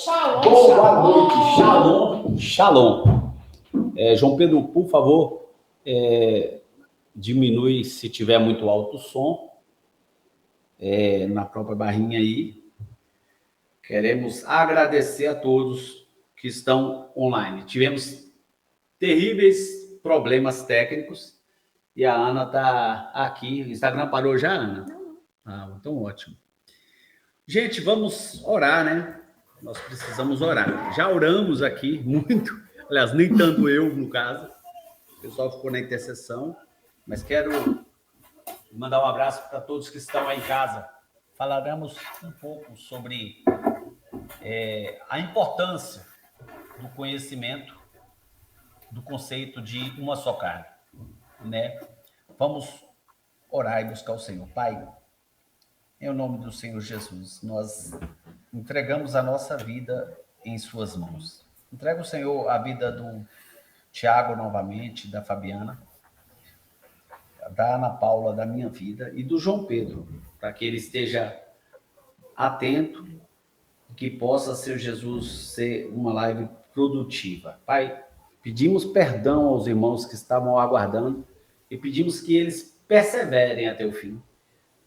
Shalom, Boa noite, shalom, shalom. João Pedro, por favor, diminui se tiver muito alto o som, na própria barrinha aí. Queremos agradecer a todos que estão online. Tivemos terríveis problemas técnicos e a Ana está aqui. O Instagram parou já, Ana? Não. Ah, então ótimo. Gente, vamos orar, né? Nós precisamos orar. Já oramos aqui muito, aliás, nem tanto eu, no caso. O pessoal ficou na intercessão, mas quero mandar um abraço para todos que estão aí em casa. Falaremos um pouco sobre a importância do conhecimento do conceito de uma só carne, né? Vamos orar e buscar o Senhor. Pai, em nome do Senhor Jesus, nós entregamos a nossa vida em suas mãos. Entrega o Senhor a vida do Tiago novamente, da Fabiana, da Ana Paula, da minha vida e do João Pedro, para que ele esteja atento, que possa, Senhor Jesus, ser uma live produtiva. Pai, pedimos perdão aos irmãos que estavam aguardando e pedimos que eles perseverem até o fim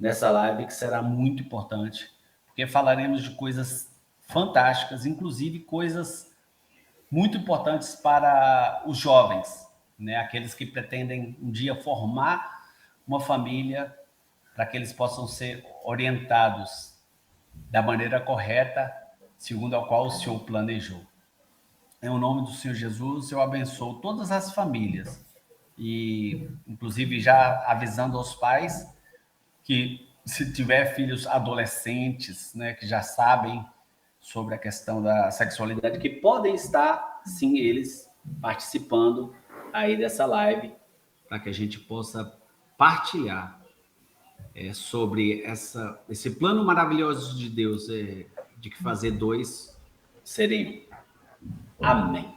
nessa live, que será muito importante, porque falaremos de coisas fantásticas, inclusive coisas muito importantes para os jovens, né? Aqueles que pretendem um dia formar uma família, para que eles possam ser orientados da maneira correta, segundo a qual o Senhor planejou. Em nome do Senhor Jesus, eu abençoo todas as famílias e, inclusive, já avisando aos pais que, se tiver filhos adolescentes, né, que já sabem sobre a questão da sexualidade, que podem estar, sim, eles participando aí dessa live, para que a gente possa partilhar sobre esse plano maravilhoso de Deus, de que fazer dois serem. Amém.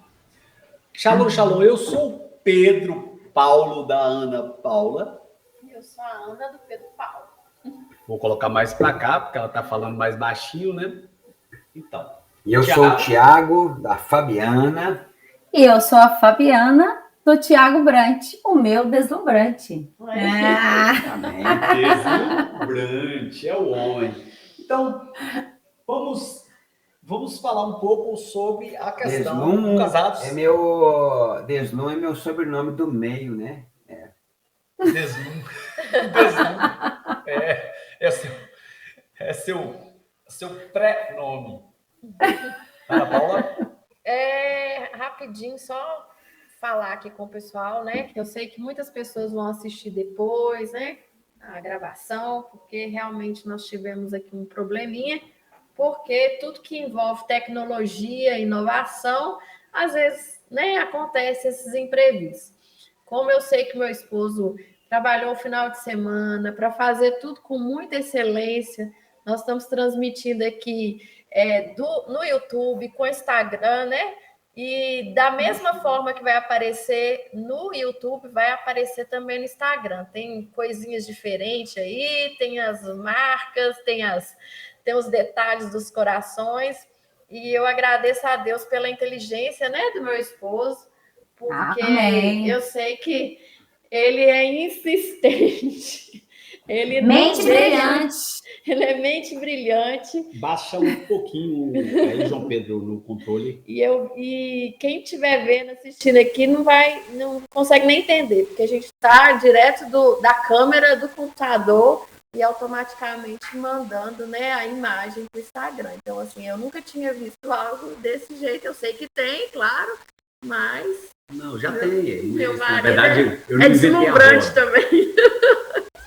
Shalom, shalom. Eu sou o Pedro Paulo da Ana Paula. Eu sou a Ana do Pedro Paulo. Vou colocar mais para cá, porque ela está falando mais baixinho, né? Então. E eu sou o Tiago, da Fabiana. E eu sou a Fabiana, do Tiago Brant, o meu deslumbrante. Amém. Deslumbrante, é o homem. Então, vamos falar um pouco sobre a questão dos casados. Deslum é meu sobrenome do meio, né? Deslum. É seu pré-nome. Ana Paula? Rapidinho, só falar aqui com o pessoal, né? Eu sei que muitas pessoas vão assistir depois, né? A gravação, porque realmente nós tivemos aqui um probleminha, porque tudo que envolve tecnologia, inovação, às vezes, né, acontece esses imprevistos. Como eu sei que meu esposo trabalhou o final de semana para fazer tudo com muita excelência, nós estamos transmitindo aqui no YouTube, com o Instagram, né? E da mesma forma que vai aparecer no YouTube, vai aparecer também no Instagram. Tem coisinhas diferentes aí, tem as marcas, tem os detalhes dos corações. E eu agradeço a Deus pela inteligência, né, do meu esposo, porque eu sei que ele é insistente. Ele é mente brilhante. Baixa um pouquinho aí, João Pedro, no controle. E quem estiver vendo, assistindo aqui, não consegue nem entender, porque a gente está direto da câmera do computador e automaticamente mandando, né, a imagem para o Instagram. Então, assim, eu nunca tinha visto algo desse jeito. Eu sei que tem, claro, mas... Não, já tem. Na verdade, eu não deslumbrante também.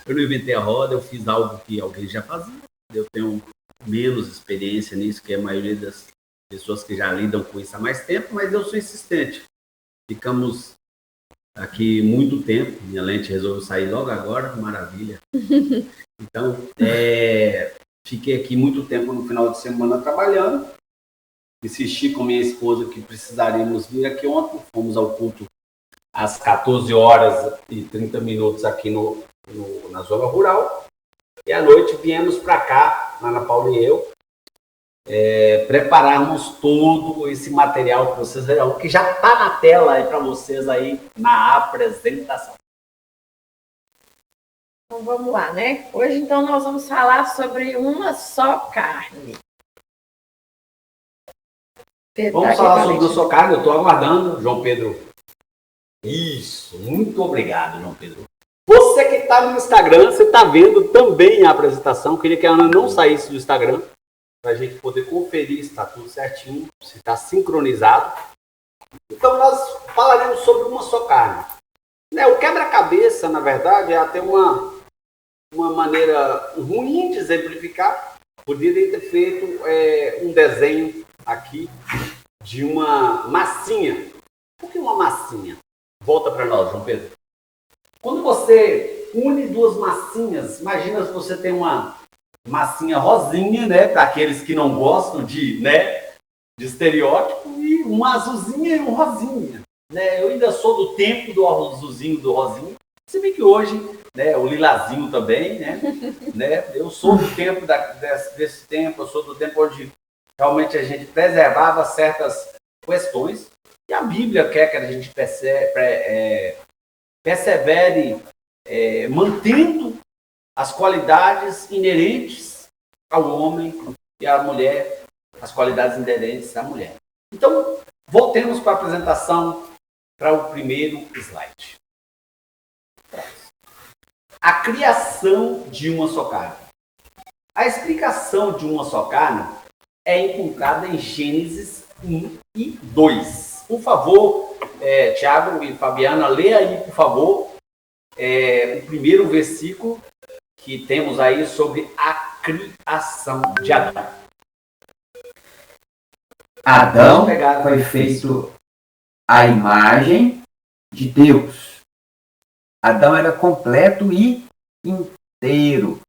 Eu não inventei a roda, eu fiz algo que alguém já fazia. Eu tenho menos experiência nisso que a maioria das pessoas que já lidam com isso há mais tempo, mas eu sou insistente. Ficamos aqui muito tempo, minha lente resolveu sair logo agora, maravilha. Então, fiquei aqui muito tempo no final de semana trabalhando. Insisti com minha esposa que precisaríamos vir aqui ontem. Fomos ao culto às 14 horas e 30 minutos aqui na zona rural. E à noite viemos para cá, Ana Paula e eu, prepararmos todo esse material que vocês verão, que já está na tela aí para vocês aí na apresentação. Então vamos lá, né? Hoje então nós vamos falar sobre uma só carne. Vamos falar sobre uma só carne, eu estou aguardando, João Pedro. Isso, muito obrigado, João Pedro. Você que está no Instagram, você está vendo também a apresentação. Queria que a Ana não saísse do Instagram, para a gente poder conferir se está tudo certinho, se está sincronizado. Então, nós falaremos sobre uma só carne. O quebra-cabeça, na verdade, é até uma maneira ruim de exemplificar. Poderia ter feito um desenho aqui de uma massinha. Por que uma massinha? Volta para nós, João Pedro. Quando você une duas massinhas, imagina se você tem uma massinha rosinha, né, para aqueles que não gostam de estereótipo, e uma azulzinha e um rosinha. Né? Eu ainda sou do tempo do azulzinho e do rosinho, se bem que hoje, né, o lilazinho também, né? Eu sou do tempo desse tempo, eu sou do tempo onde realmente a gente preservava certas questões, e a Bíblia quer que a gente persevere mantendo as qualidades inerentes ao homem e à mulher, as qualidades inerentes à mulher. Então, voltemos para a apresentação, para o primeiro slide. A criação de uma só carne. A explicação de uma só carne é encontrada em Gênesis 1 e 2. Por favor, Tiago e Fabiana, lê aí, por favor, o primeiro versículo que temos aí sobre a criação de Adão. Adão foi feito à imagem de Deus. Adão era completo e inteiro.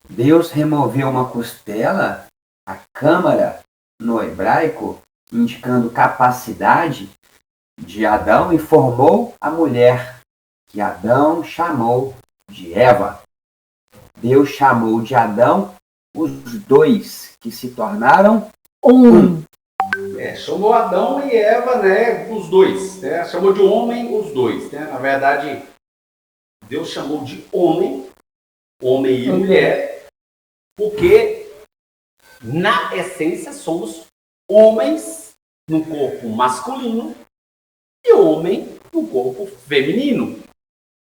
Deus removeu uma costela, a câmara, no hebraico, indicando capacidade de Adão, e formou a mulher, que Adão chamou de Eva. Deus chamou de Adão os dois, que se tornaram um. Chamou Adão e Eva, né, os dois. Né? Chamou de homem os dois. Né? Na verdade, Deus chamou de homem e mulher, porque na essência somos homens no corpo masculino e homem no corpo feminino.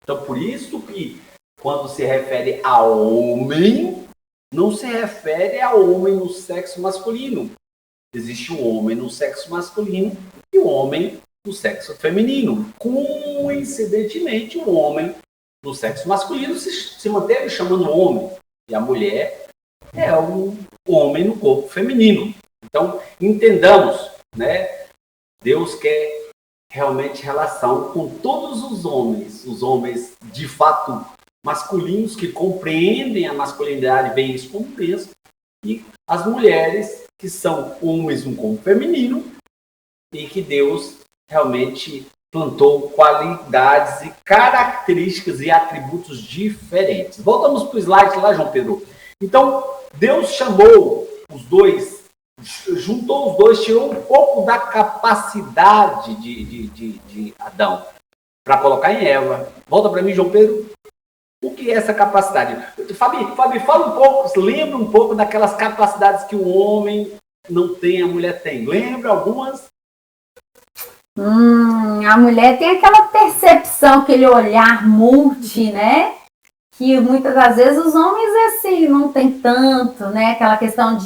Então, por isso que quando se refere a homem, não se refere a homem no sexo masculino. Existe o homem no sexo masculino e o homem no sexo feminino. Coincidentemente, o homem no sexo masculino se manteve chamando homem, e a mulher é o homem no corpo feminino. Então, entendamos, né? Deus quer realmente relação com todos os homens de fato masculinos que compreendem a masculinidade bem isso como penso, e as mulheres que são homens no corpo feminino e que Deus realmente plantou qualidades e características e atributos diferentes. Voltamos para o slide lá, João Pedro. Então, Deus chamou os dois, juntou os dois, tirou um pouco da capacidade de Adão para colocar em Eva. Volta para mim, João Pedro. O que é essa capacidade? Fabi, fala um pouco, lembra um pouco daquelas capacidades que o homem não tem, a mulher tem. Lembra algumas? A mulher tem aquela percepção, aquele olhar multi, né? Que muitas das vezes os homens, assim, não tem tanto, né? Aquela questão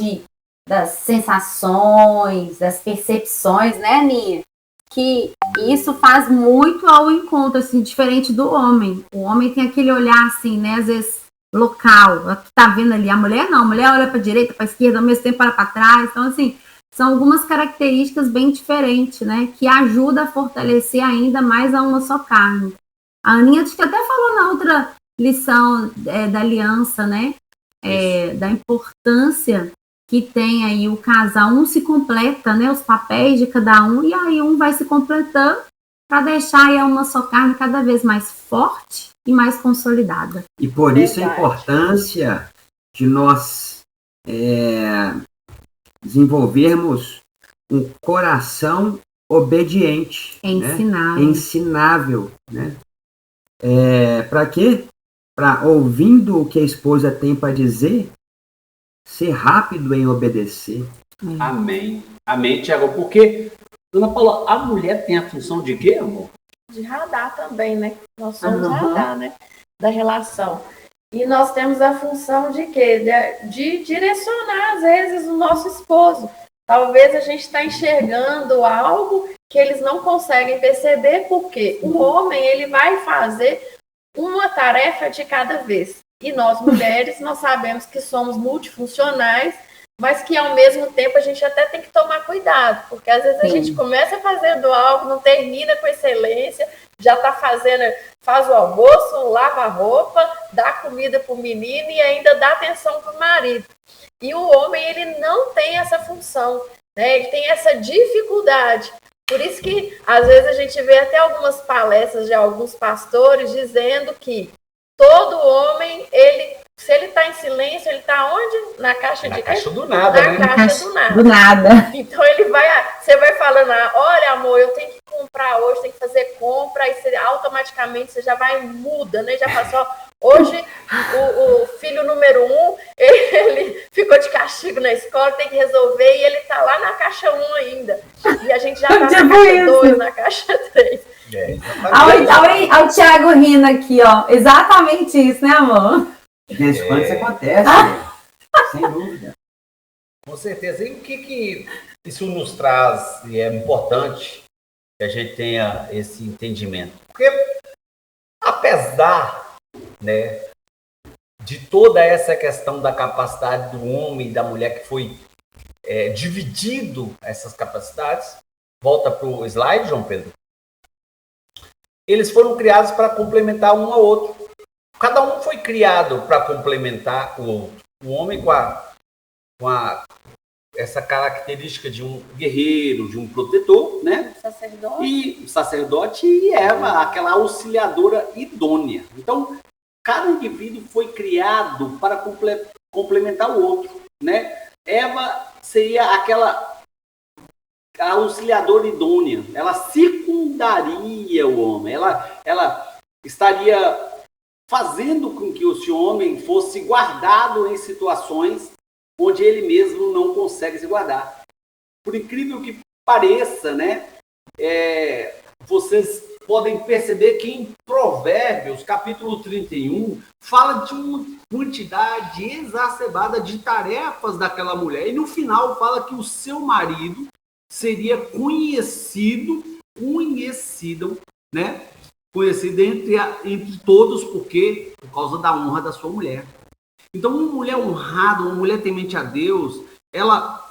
das sensações, das percepções, né, Aninha? Que isso faz muito ao encontro, assim, diferente do homem. O homem tem aquele olhar, assim, né, às vezes local, a que tá vendo ali. A mulher não, a mulher olha para a direita, para a esquerda, ao mesmo tempo olha para trás. Então, assim, são algumas características bem diferentes, né, que ajudam a fortalecer ainda mais a uma só carne. A Aninha acho que até falou na outra lição da aliança, né, da importância que tem aí o casal, um se completa, né, os papéis de cada um, e aí um vai se completando para deixar aí uma só carne cada vez mais forte e mais consolidada. E por isso a importância de nós desenvolvermos um coração obediente, Ensinável. né? Ensinável, né? Para quê? Para, ouvindo o que a esposa tem para dizer, ser rápido em obedecer. Amém. Amém, Tiago. Porque, dona Paula, a mulher tem a função de quê, amor? De radar também, né? Nós somos radar, né? Da relação. E nós temos a função de quê? De direcionar, às vezes, o nosso esposo. Talvez a gente está enxergando algo que eles não conseguem perceber, porque o homem, ele vai fazer uma tarefa de cada vez. E nós, mulheres, nós sabemos que somos multifuncionais, mas que, ao mesmo tempo, a gente até tem que tomar cuidado, porque, às vezes, a gente começa fazendo algo, não termina com excelência, já está faz o almoço, lava a roupa, dá comida para o menino e ainda dá atenção para o marido. E o homem, ele não tem essa função, né? Ele tem essa dificuldade. Por isso que, às vezes, a gente vê até algumas palestras de alguns pastores dizendo que todo homem, se ele está em silêncio, ele está onde? Na caixa Na caixa do nada, né? Na caixa do nada. Do nada. Então, você vai falando, olha, amor, eu tenho que comprar hoje, tem que fazer compra, aí você, automaticamente você já vai muda, né? Já passou. Hoje, o filho número 1, ele ficou de castigo na escola, tem que resolver, e ele tá lá na caixa 1 ainda. E a gente já tá na caixa 2, na caixa 3. Olha o Thiago rindo aqui, ó. Exatamente isso, né, amor? De vez em quando isso acontece, sem dúvida. Com certeza. E o que isso nos traz, e é importante que a gente tenha esse entendimento? Porque, apesar, né, de toda essa questão da capacidade do homem e da mulher que foi dividido essas capacidades, volta para o slide, João Pedro, eles foram criados para complementar um ao outro. Cada um foi criado para complementar o outro. O homem com essa característica de um guerreiro, de um protetor, né? Sacerdote. O sacerdote e Eva, aquela auxiliadora idônea. Então, cada indivíduo foi criado para complementar o outro, né? Eva seria a auxiliadora idônea. Ela secundaria o homem. Ela estaria fazendo com que esse homem fosse guardado em situações onde ele mesmo não consegue se guardar. Por incrível que pareça, né? Vocês podem perceber que em Provérbios, capítulo 31, fala de uma quantidade exacerbada de tarefas daquela mulher. E no final fala que o seu marido seria conhecido, né? Conhecido entre todos, por causa da honra da sua mulher. Então, uma mulher honrada, uma mulher temente a Deus, ela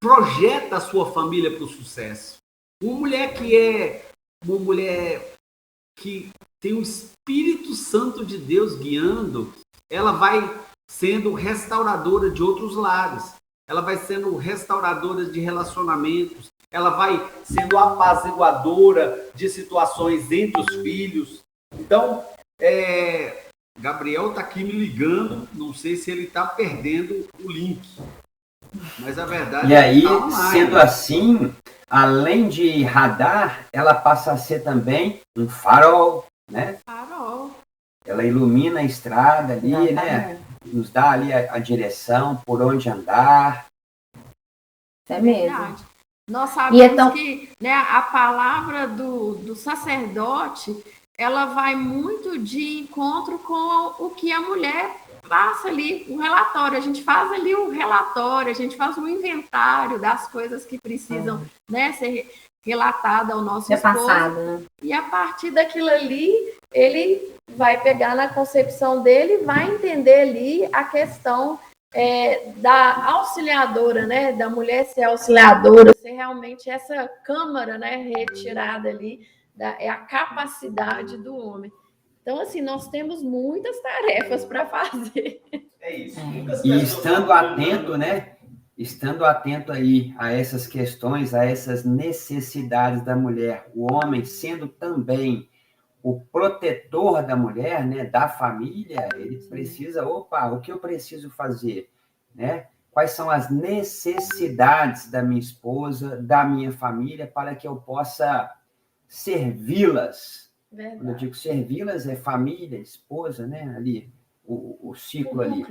projeta a sua família para o sucesso. Uma mulher que tem o Espírito Santo de Deus guiando, ela vai sendo restauradora de outros lares. Ela vai sendo restauradora de relacionamentos. Ela vai sendo apaziguadora de situações entre os filhos. Então, Gabriel está aqui me ligando, não sei se ele está perdendo o link. Mas a verdade é que tá online. Sendo assim, além de radar, ela passa a ser também um farol, né? Farol. Ela ilumina a estrada ali, né? Nos dá ali a direção, por onde andar. É mesmo. Verdade. Nós sabemos então, que, né, a palavra do sacerdote, ela vai muito de encontro com o que a mulher passa ali, o relatório. A gente faz ali o relatório, a gente faz um inventário das coisas que precisam, né, ser relatadas ao nosso esposo. Passado, né? E a partir daquilo ali, ele vai pegar na concepção dele, vai entender ali a questão da auxiliadora, né? Da mulher ser auxiliadora, ser realmente essa câmara, né? Retirada ali, é a capacidade do homem. Então, assim, nós temos muitas tarefas para fazer. É isso. E estando atento, né? Estando atento aí a essas questões, a essas necessidades da mulher, o homem sendo também o protetor da mulher, né, da família, ele precisa, o que eu preciso fazer? né? Quais são as necessidades da minha esposa, da minha família, para que eu possa servi-las. Verdade. Quando eu digo servi-las, é família, esposa, né? Ali, o ciclo ali.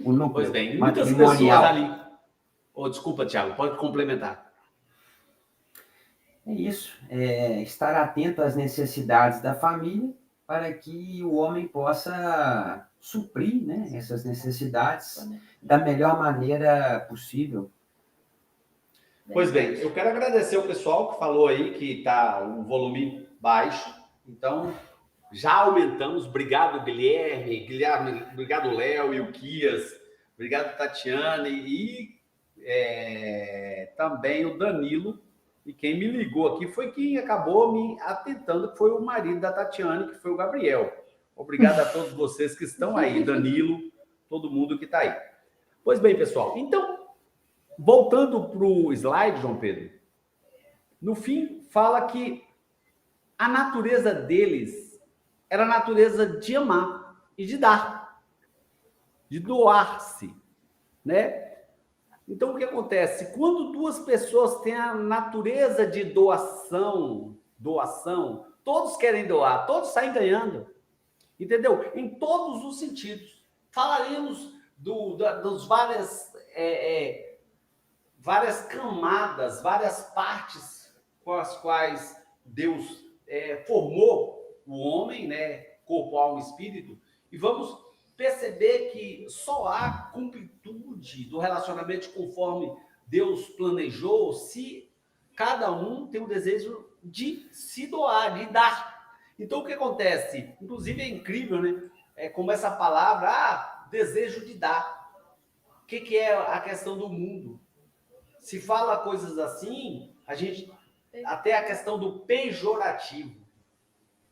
O núcleo Pois bem, muitas pessoas matrimonial. ali. Oh, desculpa, Tiago, pode complementar. É isso, estar atento às necessidades da família para que o homem possa suprir, né, essas necessidades da melhor maneira possível. Pois bem, eu quero agradecer o pessoal que falou aí que está um volume baixo. Então, já aumentamos. Obrigado, Guilherme, obrigado, Léo e o Quias. Obrigado, Tatiane e também o Danilo. E quem me ligou aqui foi quem acabou me atentando, que foi o marido da Tatiane, que foi o Gabriel. Obrigado a todos vocês que estão aí, Danilo, todo mundo que está aí. Pois bem, pessoal, então, voltando para o slide, João Pedro, no fim, fala que a natureza deles era a natureza de amar e de dar, de doar-se, né? Então, o que acontece? Quando duas pessoas têm a natureza de doação, todos querem doar, todos saem ganhando, entendeu? Em todos os sentidos. Falaremos dos várias camadas, várias partes com as quais Deus formou o homem, né? Corpo, alma e espírito, e vamos perceber que só há completude do relacionamento conforme Deus planejou se cada um tem o desejo de se doar, de dar. Então, o que acontece? Inclusive, é incrível, né? Como essa palavra, desejo de dar. O que é a questão do mundo? Se fala coisas assim, até a questão do pejorativo.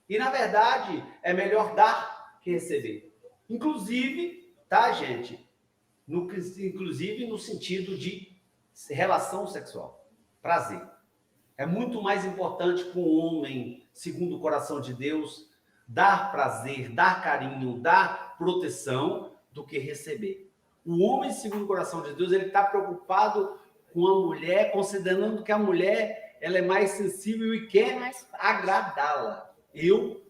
E, na verdade, é melhor dar que receber. Inclusive, tá, gente? Inclusive no sentido de relação sexual, prazer. É muito mais importante para o homem, segundo o coração de Deus, dar prazer, dar carinho, dar proteção, do que receber. O homem, segundo o coração de Deus, ele está preocupado com a mulher, considerando que a mulher ela é mais sensível e quer agradá-la. Eu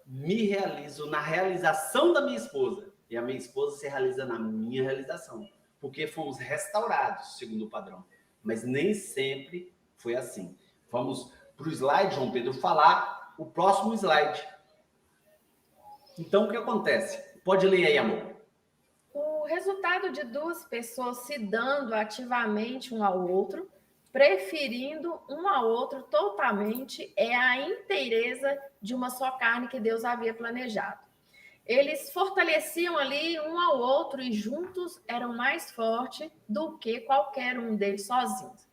me realizo na realização da minha esposa e a minha esposa se realiza na minha realização, porque fomos restaurados segundo o padrão, mas nem sempre foi assim. Vamos para o slide, João Pedro, falar o próximo slide. Então, o que acontece? Pode ler aí, amor. O resultado de duas pessoas se dando ativamente um ao outro, preferindo um ao outro totalmente, é a inteireza de uma só carne que Deus havia planejado. Eles fortaleciam ali um ao outro e juntos eram mais fortes do que qualquer um deles sozinhos.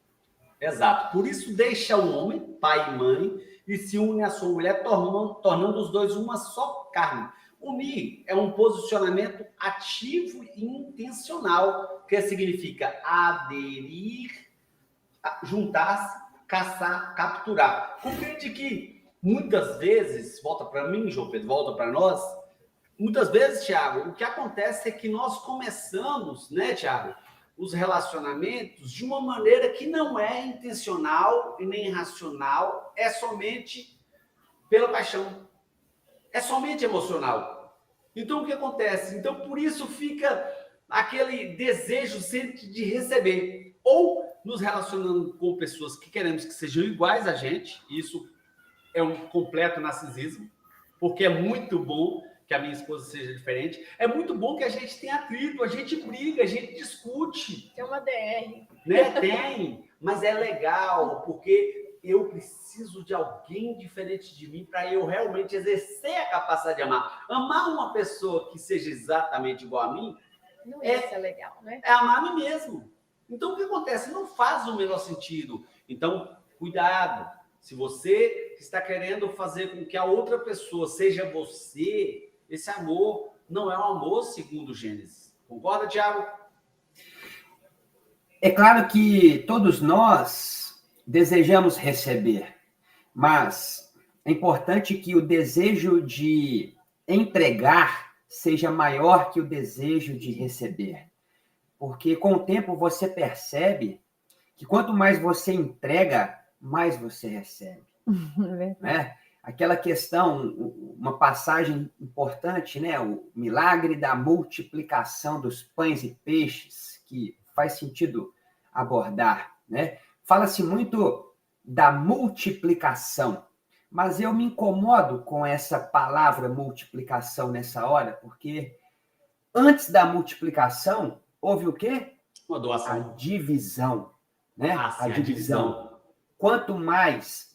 Exato. Por isso deixa o homem, pai e mãe, e se une à sua mulher, tornando os dois uma só carne. Unir é um posicionamento ativo e intencional, que significa aderir, juntar-se, caçar, capturar. Compreende que muitas vezes, volta para mim, João Pedro, volta para nós, muitas vezes, Tiago, o que acontece é que nós começamos, né, Tiago, os relacionamentos de uma maneira que não é intencional e nem racional, é somente pela paixão, é somente emocional. Então, o que acontece? Então, por isso fica aquele desejo sempre de receber, ou nos relacionando com pessoas que queremos que sejam iguais a gente, isso é um completo narcisismo, porque é muito bom que a minha esposa seja diferente, é muito bom que a gente tenha atrito, a gente briga, a gente discute. Tem uma DR. Né? Tem, mas é legal, porque eu preciso de alguém diferente de mim para eu realmente exercer a capacidade de amar. Amar uma pessoa que seja exatamente igual a mim não ia ser legal, né? É amar a mim mesmo. Então, o que acontece? Não faz o menor sentido. Então, cuidado. Se você está querendo fazer com que a outra pessoa seja você, esse amor não é um amor segundo Gênesis. Concorda, Tiago? É claro que todos nós desejamos receber, mas é importante que o desejo de entregar seja maior que o desejo de receber. porque com o tempo você percebe que quanto mais você entrega, mais você recebe. Né? Aquela questão, uma passagem importante, né? O milagre da multiplicação dos pães e peixes, que faz sentido abordar, né? Fala-se muito da multiplicação, mas eu me incomodo com essa palavra multiplicação nessa hora, porque antes da multiplicação, houve o quê? Uma A doação. divisão, né? Sim, A divisão. Quanto mais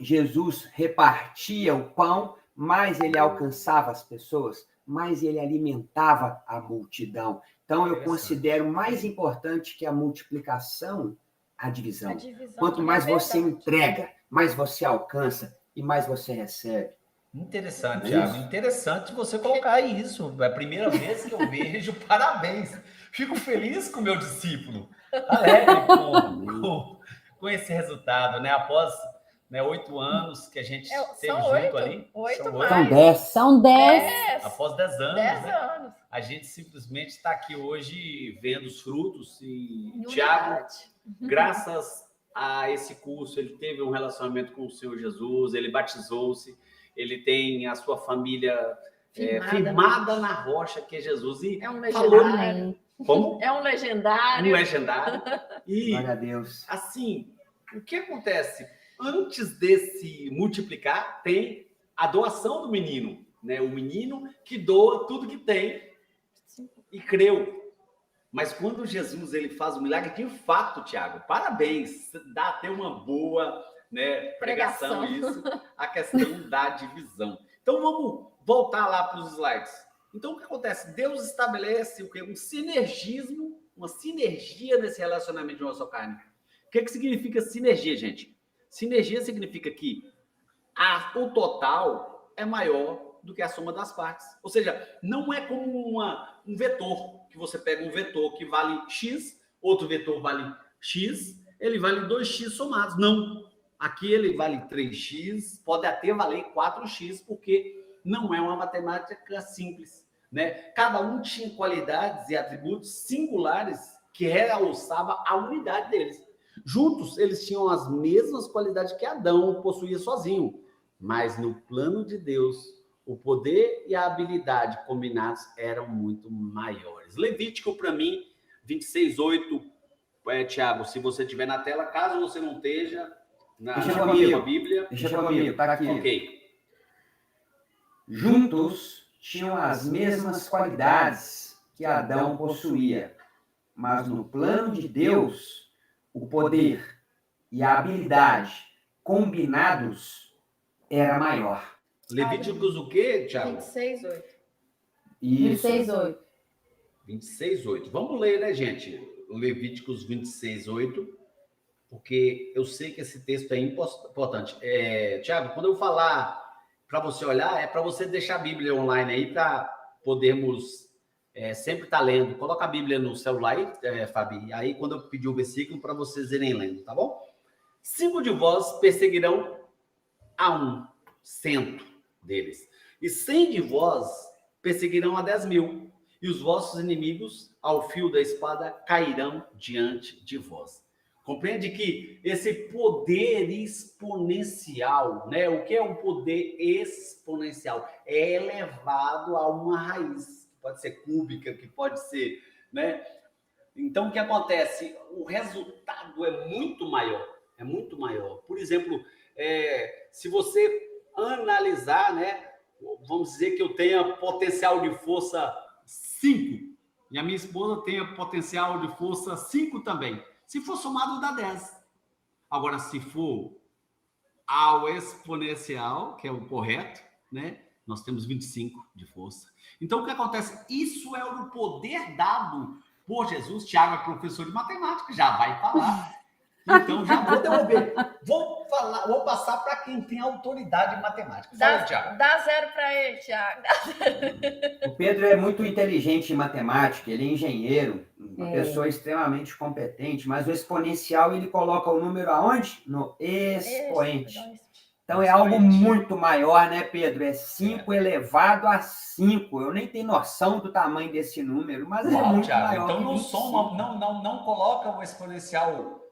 Jesus repartia o pão, mais ele alcançava as pessoas, mais ele alimentava a multidão. Então, eu considero mais importante que a multiplicação, a divisão. Quanto mais você entrega, mais você alcança e mais você recebe. Interessante, É Thiago. isso. Interessante você colocar isso. É a primeira vez que eu vejo. Parabéns. Fico feliz com o meu discípulo. Alegre com esse resultado, né? Após 8 anos que a gente esteve São junto 8, ali. 8 São mais. São 10. São 10. Após 10 anos, 10 né? anos. A gente simplesmente está aqui hoje vendo os frutos. E Em Thiago, unidade. graças a esse curso, ele teve um relacionamento com o Senhor Jesus, ele batizou-se, ele tem a sua família firmada na rocha que é Jesus. E É um falou, legendário. como? É um legendário. Um legendário. E, Glória a Deus. assim, o que acontece? Antes desse multiplicar, tem a doação do menino, né? O menino que doa tudo que tem e creu. Mas quando Jesus ele faz o milagre, de fato, Tiago, parabéns, dá até uma boa, né, pregação isso, a questão da divisão. Então vamos voltar lá para os slides. Então o que acontece? Deus estabelece o quê? Um sinergismo, uma sinergia nesse relacionamento de uma só carne. O que significa sinergia, gente? Sinergia significa que o total é maior do que a soma das partes. Ou seja, não é como um vetor, que você pega um vetor que vale X, outro vetor vale X, ele vale 2X somados. Não. Aqui ele vale 3X, pode até valer 4X, porque não é uma matemática simples, né? Cada um tinha qualidades e atributos singulares que realçava a unidade deles. Juntos, eles tinham as mesmas qualidades que Adão possuía sozinho, mas no plano de Deus, o poder e a habilidade combinados eram muito maiores. Levítico, para mim, 26:8, Tiago, se você tiver na tela, caso você não esteja na Bíblia. Deixa comigo, tá aqui. Ok. Juntos tinham as mesmas qualidades que Adão possuía, mas no plano de Deus, o poder e a habilidade combinados era maior. Levíticos o quê, Tiago? 26:8. Isso. 26:8. 26:8. Vamos ler, né, gente? Levíticos 26:8, porque eu sei que esse texto é importante. Tiago, quando eu falar para você olhar, é para você deixar a Bíblia online aí para podermos sempre estar lendo. Coloca a Bíblia no celular aí, Fabi. Aí, quando eu pedir o versículo, para vocês irem lendo, tá bom? 5 de vós perseguirão a 100 deles, e 100 de vós perseguirão a 10.000, e os vossos inimigos, ao fio da espada, cairão diante de vós. Compreende que esse poder exponencial, né? O que é um poder exponencial? É elevado a uma raiz, que pode ser cúbica, que pode ser, né? Então, o que acontece? O resultado é muito maior, é muito maior. Por exemplo, se você analisar, né? Vamos dizer que eu tenha potencial de força 5, e a minha esposa tenha potencial de força 5 também. Se for somado, dá 10. Agora, se for ao exponencial, que é o correto, né? Nós temos 25 de força. Então, o que acontece? Isso é o poder dado por Jesus. Tiago é professor de matemática, já vai falar. Então, já vou devolver. Vou passar para quem tem autoridade em matemática. Fala, Tiago. Dá 0 para ele, Tiago. O Pedro é muito inteligente em matemática, ele é engenheiro, uma pessoa extremamente competente, mas o exponencial ele coloca o número aonde? No expoente. Então é algo muito maior, né, Pedro? É 5 elevado a 5. Eu nem tenho noção do tamanho desse número, mas é muito Thiago, maior. então que não 25. soma, não coloca o exponencial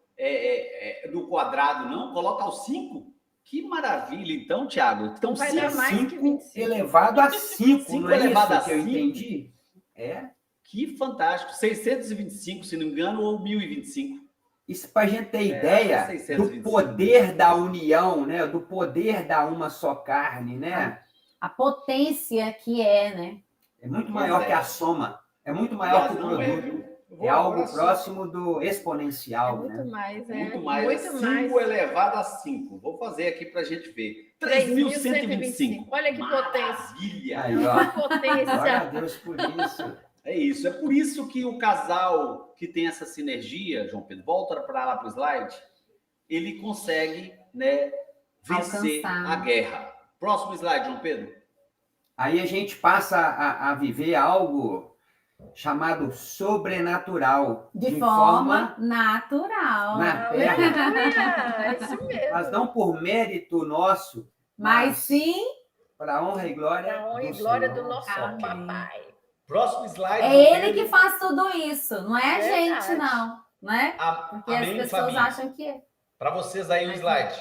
no quadrado, não? Coloca ao 5? Que maravilha, então, Thiago. Então, Vai dar mais que 25. Elevado a 5, 5 não é elevado isso a que eu 5? entendi? É. Que fantástico. 625, se não me engano, ou 1025. Isso para a gente ter ideia 625. do poder da união, né? Do poder da uma só carne, né? A potência que é, né? É muito maior que a soma. É muito maior que o produto. É algo próximo do exponencial, É muito né? mais, Muito mais. 5 elevado a 5. Vou fazer aqui para a gente ver. 3.125. Olha que potência. Maravilha. Aí, ó. Uma potência. Glória a Deus por isso. É isso. É por isso que o casal que tem essa sinergia, João Pedro, volta para lá para o slide, ele consegue, né, vencer Alcançar. a guerra. Próximo slide, João Pedro. Aí a gente passa a viver algo chamado sobrenatural. De forma natural. na terra. É isso mesmo. Mas não por mérito nosso, Mas sim, para a honra e glória, Para a honra e glória do Senhor. nosso Amém. papai. Próximo slide. é João ele Pedro. que faz tudo isso, não é a Verdade. gente, não. Né? Porque as Amém, pessoas Fabi. acham que é. Para vocês aí o slide.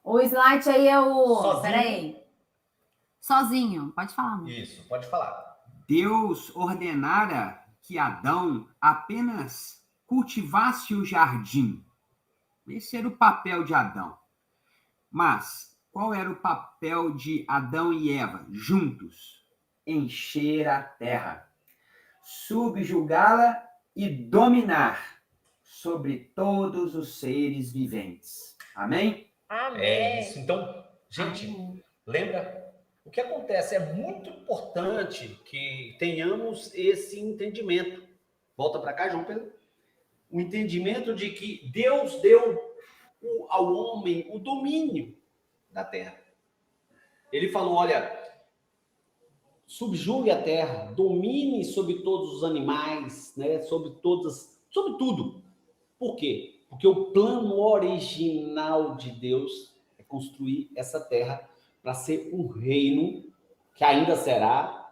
O slide aí é o. Sozinho. Peraí. Sozinho, pode falar. Amor. Isso, pode falar. Deus ordenara que Adão apenas cultivasse o jardim. Esse era o papel de Adão. Mas qual era o papel de Adão e Eva juntos? Encher a terra, subjugá-la e dominar sobre todos os seres viventes. Amém? Amém. É isso. Então, gente, lembra? O que acontece é muito importante que tenhamos esse entendimento. Volta para cá, João Pedro. O entendimento de que Deus deu ao homem o domínio da terra. Ele falou, olha, subjugue a terra, domine sobre todos os animais, né? sobre tudo. Por quê? Porque o plano original de Deus é construir essa terra para ser um reino que ainda será,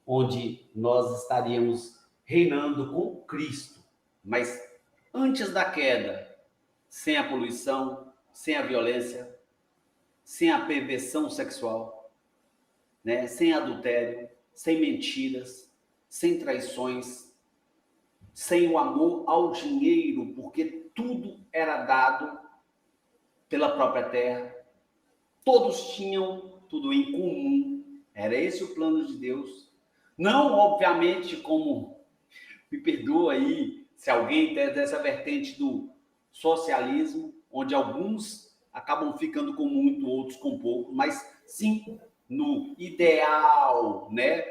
onde nós estaríamos reinando com Cristo. Mas antes da queda, sem a poluição, sem a violência, sem a perversão sexual, né? Sem adultério, sem mentiras, sem traições, sem o amor ao dinheiro, porque tudo era dado pela própria terra. Todos tinham tudo em comum. Era esse o plano de Deus. Não, obviamente, como, me perdoa aí, se alguém tem dessa vertente do socialismo, onde alguns acabam ficando com muito, outros com pouco, mas sim no ideal, né,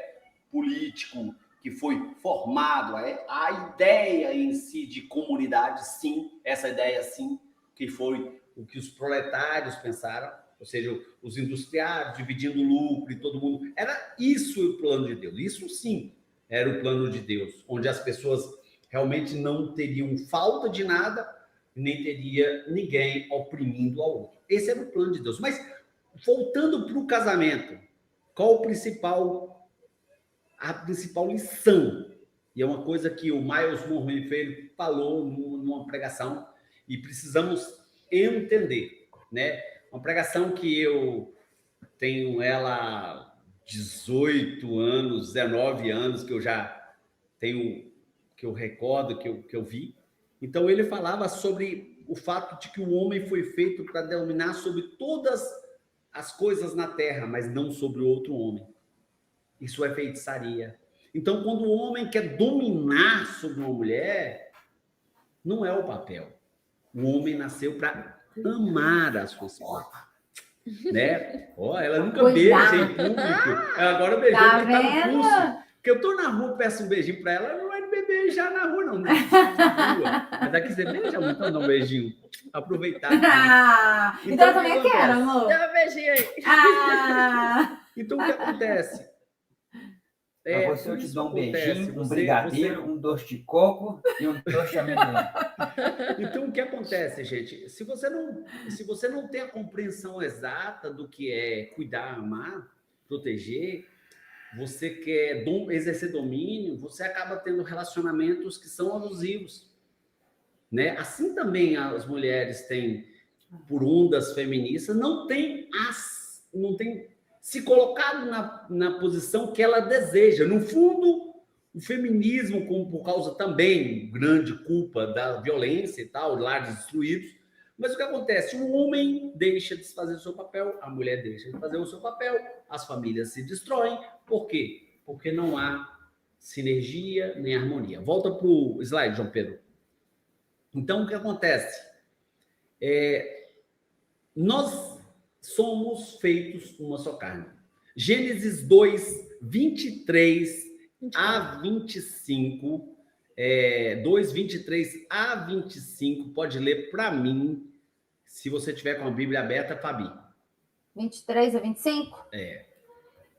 político que foi formado, a ideia em si de comunidade, sim, essa ideia sim, que foi o que os proletários pensaram, ou seja, os industriários dividindo o lucro e todo mundo. Era isso o plano de Deus. Isso sim era o plano de Deus, onde as pessoas realmente não teriam falta de nada, nem teria ninguém oprimindo ao outro. Esse era o plano de Deus. Mas, voltando para o casamento, qual a principal lição? E é uma coisa que o Miles Monroe Filho falou numa pregação, e precisamos entender, né? Uma pregação que eu tenho ela 18 anos, 19 anos, que eu já tenho, que eu recordo, que eu vi. Então, ele falava sobre o fato de que o homem foi feito para dominar sobre todas as coisas na terra, mas não sobre o outro homem. Isso é feitiçaria. Então, quando o homem quer dominar sobre uma mulher, não é o papel. O homem nasceu para amar a sua esposa. Né? Oh, ela nunca beija em público. Ela agora beijou porque tá no curso. Porque eu tô na rua, peço um beijinho para ela não vai me beijar na rua, não. Né? Mas aqui você beija, então dá um beijinho. Aproveitar. Então eu também quero, amor. Dá um beijinho aí. Então, o que acontece? Para você eu por te isso dou um acontece, beijinho, um brigadeiro, um doce de coco e um doce de amendoim. Então, o que acontece, gente? Se você não tem a compreensão exata do que é cuidar, amar, proteger, você quer exercer domínio, você acaba tendo relacionamentos que são abusivos, né? Assim também as mulheres têm, por ondas feministas, não tem se colocado na posição que ela deseja. No fundo, o feminismo, como por causa também grande culpa da violência e tal, lares destruídos, mas o que acontece? O homem deixa de fazer o seu papel, a mulher deixa de fazer o seu papel, as famílias se destroem. Por quê? Porque não há sinergia nem harmonia. Volta para o slide, João Pedro. Então, o que acontece? Nós somos feitos uma só carne. Gênesis 2, 23 a 25. 2, 23 a 25. Pode ler para mim, se você tiver com a Bíblia aberta, Fabi. 23 a 25? É.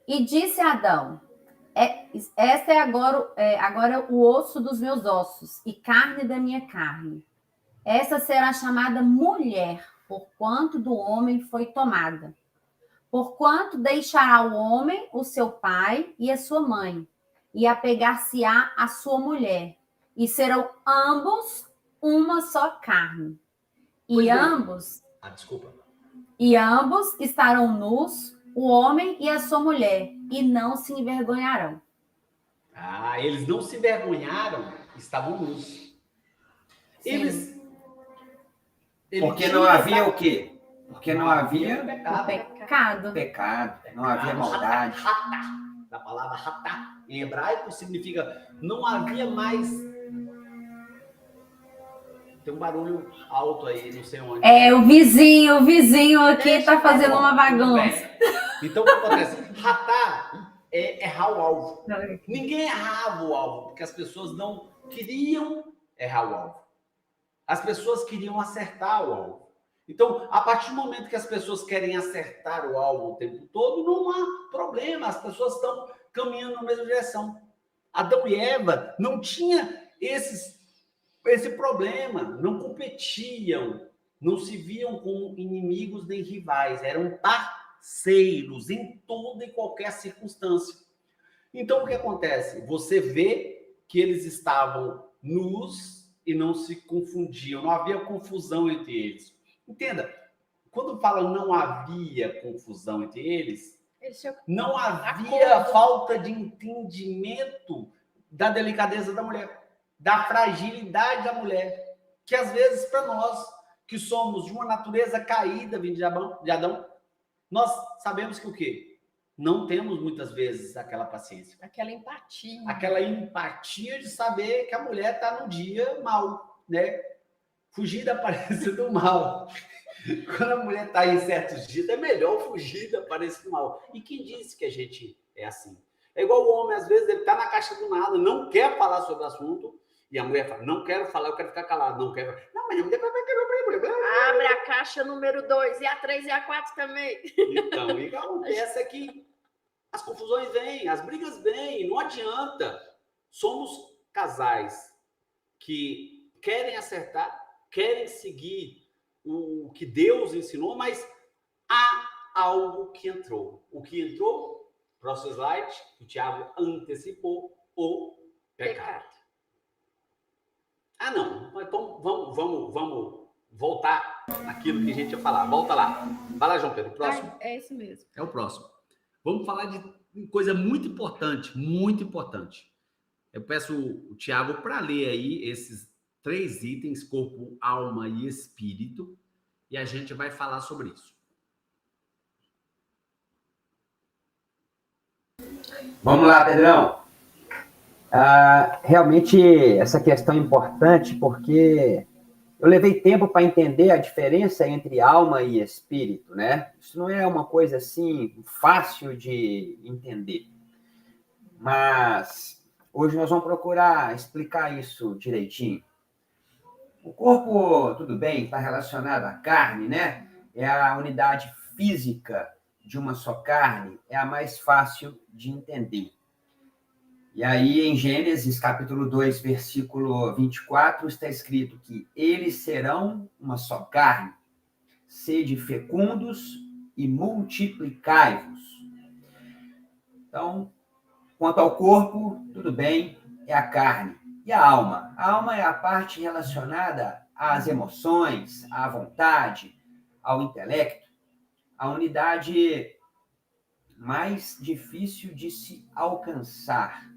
E disse Adão: esta é agora o osso dos meus ossos e carne da minha carne. Essa será chamada mulher, porquanto do homem foi tomada. Porquanto deixará o homem o seu pai e a sua mãe, e apegar-se-á à sua mulher, e serão ambos uma só carne. Pois E bem. Desculpa. E ambos estarão nus, o homem e a sua mulher, e não se envergonharão. Eles não se envergonharam, estavam nus. Eles Porque não havia o quê? Porque não havia Pecado. não havia maldade. Da palavra ratá, em hebraico, significa não havia mais. Tem um barulho alto aí, não sei onde. O vizinho aqui está fazendo uma bagunça. Então, o que acontece? Ratá é errar o alvo. Ninguém errava o alvo, porque as pessoas não queriam errar o alvo. As pessoas queriam acertar o alvo. Então, a partir do momento que as pessoas querem acertar o alvo o tempo todo, não há problema, as pessoas estão caminhando na mesma direção. Adão e Eva não tinham esse problema, não competiam, não se viam como inimigos nem rivais, eram parceiros em toda e qualquer circunstância. Então, o que acontece? Você vê que eles estavam nus e não se confundiam, não havia confusão entre eles. Entenda, quando fala não havia confusão entre eles, não havia falta de entendimento da delicadeza da mulher, da fragilidade da mulher, que às vezes para nós, que somos de uma natureza caída, vindo de Adão, nós sabemos que o quê? Não temos muitas vezes aquela paciência. Aquela empatia. Aquela empatia de saber que a mulher está no dia mal, né? Fugir da aparência do mal. Quando a mulher está em certos dias, é melhor fugir da aparência do mal. E quem disse que a gente é assim? É igual o homem, às vezes, ele está na caixa do nada, não quer falar sobre o assunto, e a mulher fala, não quero falar, eu quero ficar calado, não quero. Não, mas a mulher abre a caixa número 2, e a 3 e a 4 também. Então, o que acontece é que as confusões vêm, as brigas vêm, não adianta. Somos casais que querem acertar, querem seguir o que Deus ensinou, mas há algo que entrou. O que entrou, próximo slide, o Tiago antecipou, o pecado. Não, então vamos voltar naquilo que a gente ia falar. Volta lá. Vai lá, João Pedro, próximo. É isso mesmo. É o próximo. Vamos falar de coisa muito importante, muito importante. Eu peço o Tiago para ler aí esses 3 itens, corpo, alma e espírito, e a gente vai falar sobre isso. Vamos lá, Pedrão. Realmente, essa questão é importante porque eu levei tempo para entender a diferença entre alma e espírito, né? Isso não é uma coisa assim fácil de entender. Mas hoje nós vamos procurar explicar isso direitinho. O corpo, tudo bem, está relacionado à carne, né? É a unidade física de uma só carne, é a mais fácil de entender. E aí, em Gênesis, capítulo 2, versículo 24, está escrito que eles serão uma só carne, sede fecundos e multiplicai-vos. Então, quanto ao corpo, tudo bem, é a carne. E a alma? A alma é a parte relacionada às emoções, à vontade, ao intelecto, a unidade mais difícil de se alcançar.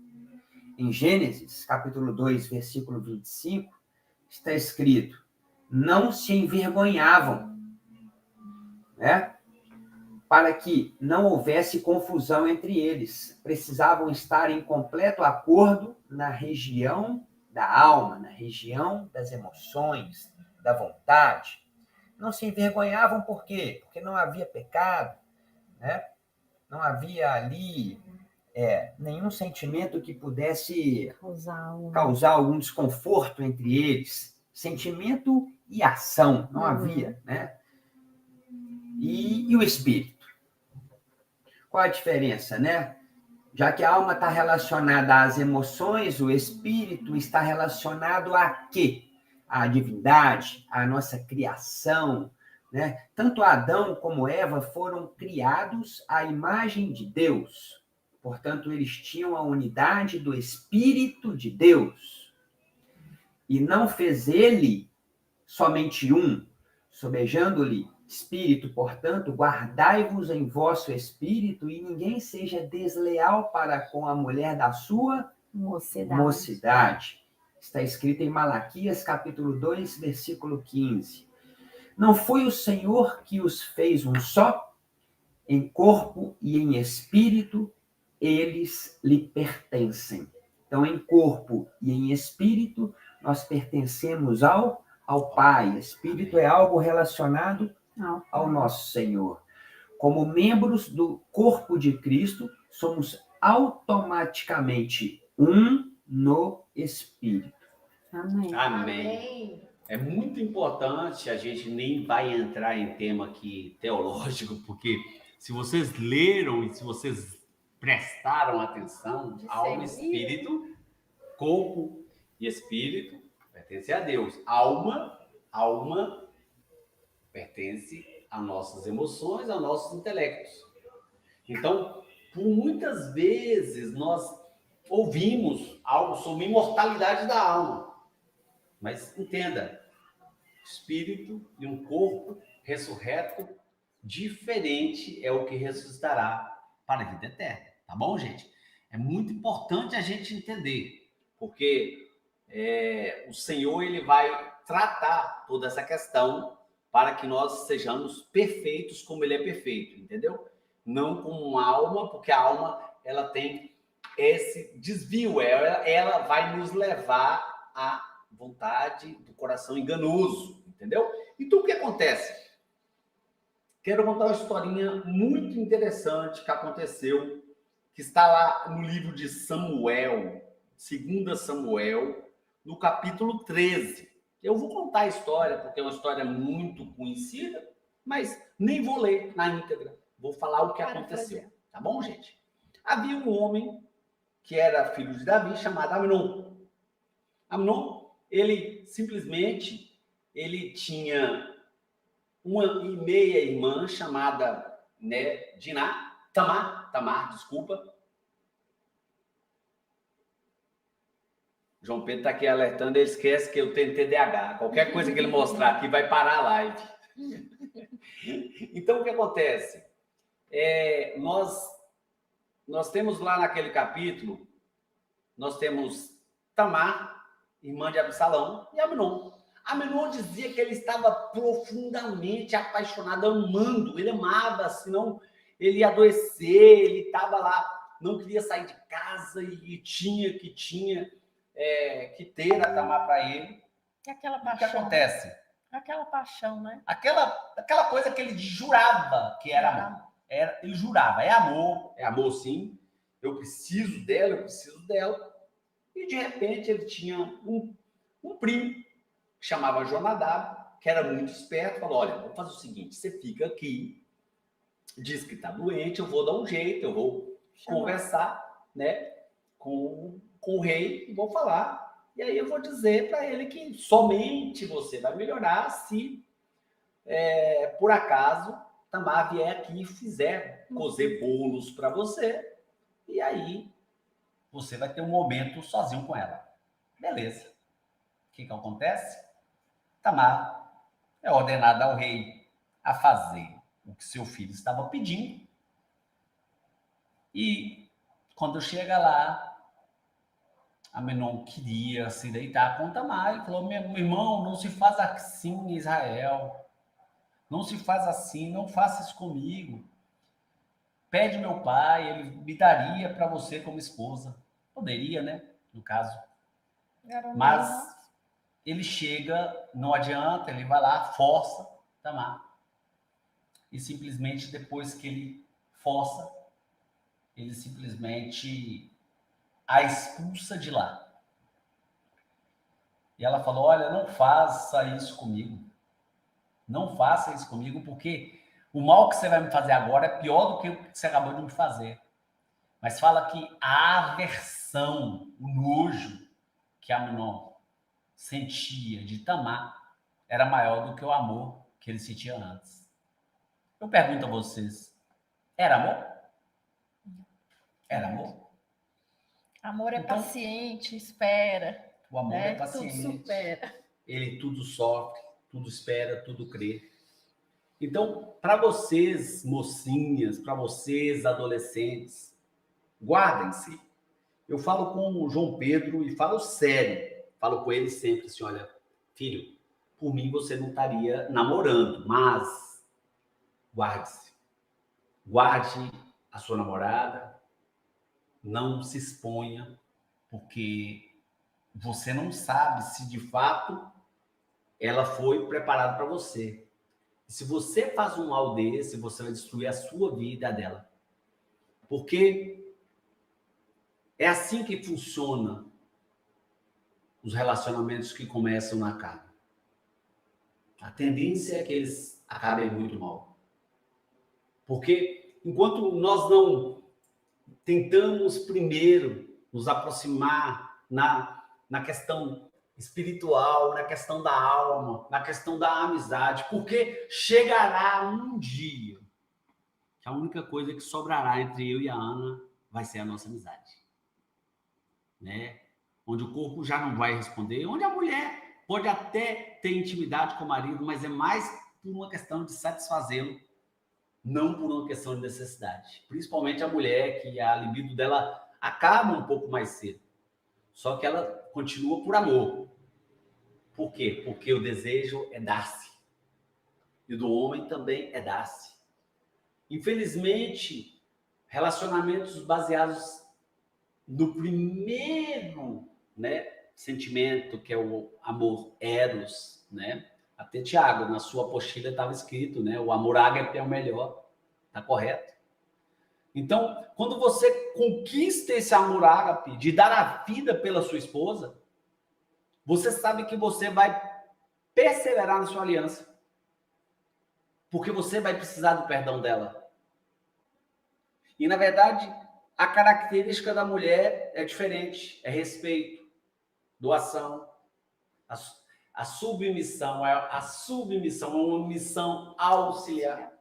Em Gênesis, capítulo 2, versículo 25, está escrito: não se envergonhavam, né? Para que não houvesse confusão entre eles. Precisavam estar em completo acordo na região da alma, na região das emoções, da vontade. Não se envergonhavam por quê? Porque não havia pecado, né? Não havia ali nenhum sentimento que pudesse causar algum desconforto entre eles. Sentimento e ação, não havia, né? E o espírito? Qual a diferença, né? Já que a alma está relacionada às emoções, o espírito está relacionado a quê? À divindade, à nossa criação, né? Tanto Adão como Eva foram criados à imagem de Deus. Portanto, eles tinham a unidade do Espírito de Deus. E não fez ele somente um, sobejando-lhe espírito, portanto, guardai-vos em vosso espírito e ninguém seja desleal para com a mulher da sua mocidade. Está escrito em Malaquias, capítulo 2, versículo 15. Não foi o Senhor que os fez um só? Em corpo e em espírito, eles lhe pertencem. Então, em corpo e em espírito, nós pertencemos ao Pai. Espírito é algo relacionado ao nosso Senhor. Como membros do corpo de Cristo, somos automaticamente um no Espírito. Amém. Amém. É muito importante, a gente nem vai entrar em tema aqui teológico, porque se vocês leram e se vocês prestaram atenção, alma, espírito, corpo e espírito pertence a Deus. Alma pertence a nossas emoções, a nossos intelectos. Então, por muitas vezes nós ouvimos algo sobre imortalidade da alma. Mas entenda, espírito e um corpo ressurreto diferente é o que ressuscitará para a vida eterna. Tá bom, gente? É muito importante a gente entender, porque o Senhor ele vai tratar toda essa questão para que nós sejamos perfeitos como ele é perfeito, entendeu? Não como uma alma, porque a alma ela tem esse desvio, ela vai nos levar à vontade do coração enganoso, entendeu? Então, o que acontece? Quero contar uma historinha muito interessante que aconteceu, que está lá no livro de Samuel, 2 Samuel, no capítulo 13. Eu vou contar a história, porque é uma história muito conhecida, mas nem vou ler na íntegra. Vou falar o que aconteceu, tá bom, gente? Havia um homem que era filho de Davi, chamado Amnon. Amnon, ele simplesmente, ele tinha uma e meia irmã chamada, né, Tamar, desculpa. João Pedro está aqui alertando, ele esquece que eu tenho TDAH. Qualquer coisa que ele mostrar aqui vai parar a live. Então, o que acontece? Nós temos lá naquele capítulo, nós temos Tamar, irmã de Absalão, e Amnon. Amnon dizia que ele estava profundamente apaixonado, amando, ele amava, senão ele ia adoecer, ele estava lá, não queria sair de casa e tinha que ter a Tamar para ele. E aquela paixão. O que acontece? Aquela paixão, né? Aquela coisa que ele jurava que era amor. Ele jurava, é amor sim, eu preciso dela. E de repente ele tinha um primo que chamava Jonadab, que era muito esperto, falou: olha, vamos fazer o seguinte, você fica aqui, diz que está doente, eu vou dar um jeito, eu vou conversar, né, com o rei e vou falar. E aí eu vou dizer para ele que somente você vai melhorar se, por acaso, Tamar vier aqui e fizer cozer bolos para você. E aí você vai ter um momento sozinho com ela. Beleza. O que acontece? Tamar é ordenada ao rei a fazer o que seu filho estava pedindo. E quando chega lá, Amnon queria se deitar com Tamar e falou: meu irmão, não se faz assim em Israel. Não se faz assim, não faça isso comigo. Pede meu pai, ele me daria para você como esposa. Poderia, né? No caso. Mas ele chega, não adianta, ele vai lá, força Tamar. E simplesmente, depois que ele força, ele simplesmente a expulsa de lá. E ela falou: olha, não faça isso comigo. Não faça isso comigo, porque o mal que você vai me fazer agora é pior do que o que você acabou de me fazer. Mas fala que a aversão, o nojo que Amnon sentia de Tamar era maior do que o amor que ele sentia antes. Eu pergunto a vocês, era amor? Era amor? Amor é Então, paciente, espera. o amor né? é paciente. Tudo supera. Ele tudo sofre, tudo espera, tudo crê. Então, para vocês, mocinhas, para vocês, adolescentes, guardem-se. Eu falo com o João Pedro e falo sério. Falo com ele sempre assim: olha, filho, por mim você não estaria namorando, mas guarde-se. Guarde a sua namorada, não se exponha, porque você não sabe se de fato ela foi preparada para você. Se você faz um mal desse, você vai destruir a sua vida e a dela. Porque é assim que funciona os relacionamentos que começam na casa. A tendência é que eles acabem muito mal. Porque enquanto nós não tentamos primeiro nos aproximar na questão espiritual, na questão da alma, na questão da amizade, porque chegará um dia que a única coisa que sobrará entre eu e a Ana vai ser a nossa amizade, né? Onde o corpo já não vai responder, onde a mulher pode até ter intimidade com o marido, mas é mais por uma questão de satisfazê-lo, não por uma questão de necessidade. Principalmente a mulher, que a libido dela acaba um pouco mais cedo. Só que ela continua por amor. Por quê? Porque o desejo é dar-se. E do homem também é dar-se. Infelizmente, relacionamentos baseados no primeiro, né, sentimento, que é o amor eros, né? Até Tiago, na sua apostila estava escrito, né? O amor ágape é o melhor. Tá correto? Então, quando você conquista esse amor ágape de dar a vida pela sua esposa, você sabe que você vai perseverar na sua aliança. Porque você vai precisar do perdão dela. E, na verdade, a característica da mulher é diferente. É respeito, doação, a submissão. A submissão é uma missão auxiliar.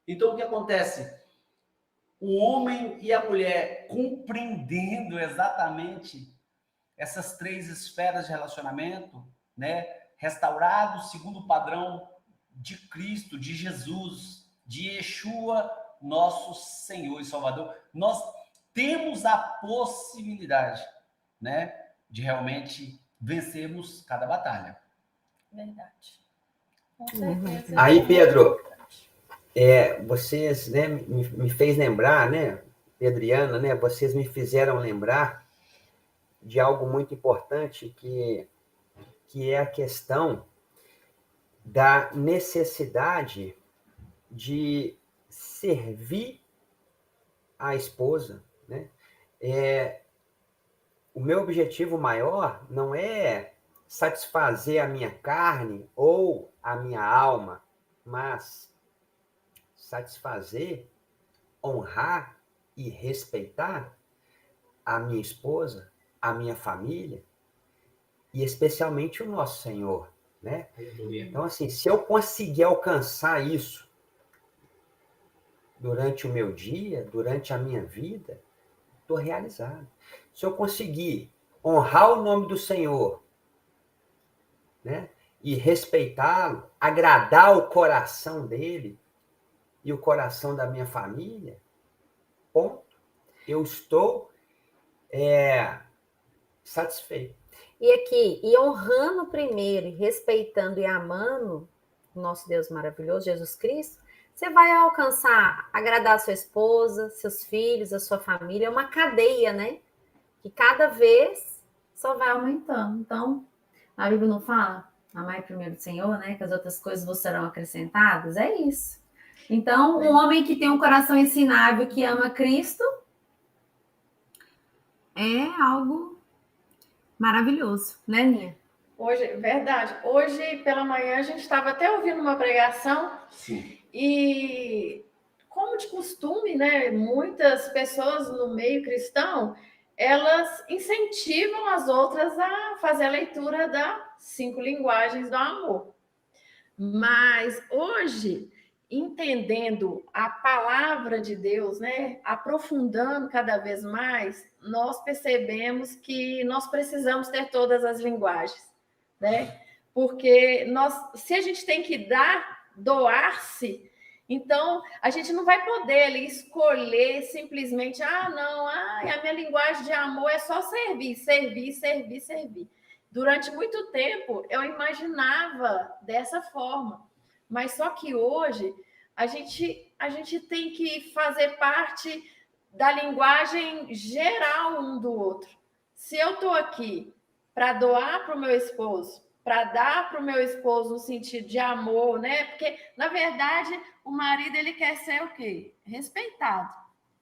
Então, o que acontece? O homem e a mulher compreendendo exatamente essas três esferas de relacionamento, né? Restaurados segundo o padrão de Cristo, de Jesus, de Yeshua, nosso Senhor e Salvador, nós temos a possibilidade, né, de realmente vencermos cada batalha. Verdade. Com certeza. Aí, Pedro, vocês, né, me fez lembrar, né, Pedriana, né, vocês me fizeram lembrar de algo muito importante que é a questão da necessidade de servir a esposa, né? O meu objetivo maior não é satisfazer a minha carne ou a minha alma, mas satisfazer, honrar e respeitar a minha esposa, a minha família e especialmente o nosso Senhor, né? Então, assim, se eu conseguir alcançar isso durante o meu dia, durante a minha vida, estou realizado. Se eu conseguir honrar o nome do Senhor, né? E respeitá-lo, agradar o coração dele e o coração da minha família, ponto. Eu estou satisfeito. E aqui, e honrando primeiro, e respeitando e amando o nosso Deus maravilhoso, Jesus Cristo, você vai alcançar, agradar a sua esposa, seus filhos, a sua família. É uma cadeia, né? Que cada vez só vai aumentando. Então, a Bíblia não fala, amai primeiro o Senhor, né? Que as outras coisas vos serão acrescentadas. É isso. Então, um homem que tem um coração ensinável, que ama Cristo, é algo maravilhoso, né, Nia? Hoje, verdade. Hoje, pela manhã, a gente estava até ouvindo uma pregação. Sim. E, como de costume, né, muitas pessoas no meio cristão, elas incentivam as outras a fazer a leitura das 5 linguagens do amor. Mas hoje, entendendo a palavra de Deus, né, aprofundando cada vez mais, nós percebemos que nós precisamos ter todas as linguagens, né? Porque se a gente tem que doar-se, então a gente não vai poder ali escolher simplesmente, não, a minha linguagem de amor é só servir, servir, servir, servir. Durante muito tempo eu imaginava dessa forma, mas só que hoje a gente tem que fazer parte da linguagem geral um do outro. Se eu estou aqui para doar para o meu esposo, para dar para o meu esposo no sentido de amor, né? Porque, na verdade, o marido ele quer ser o quê? Respeitado.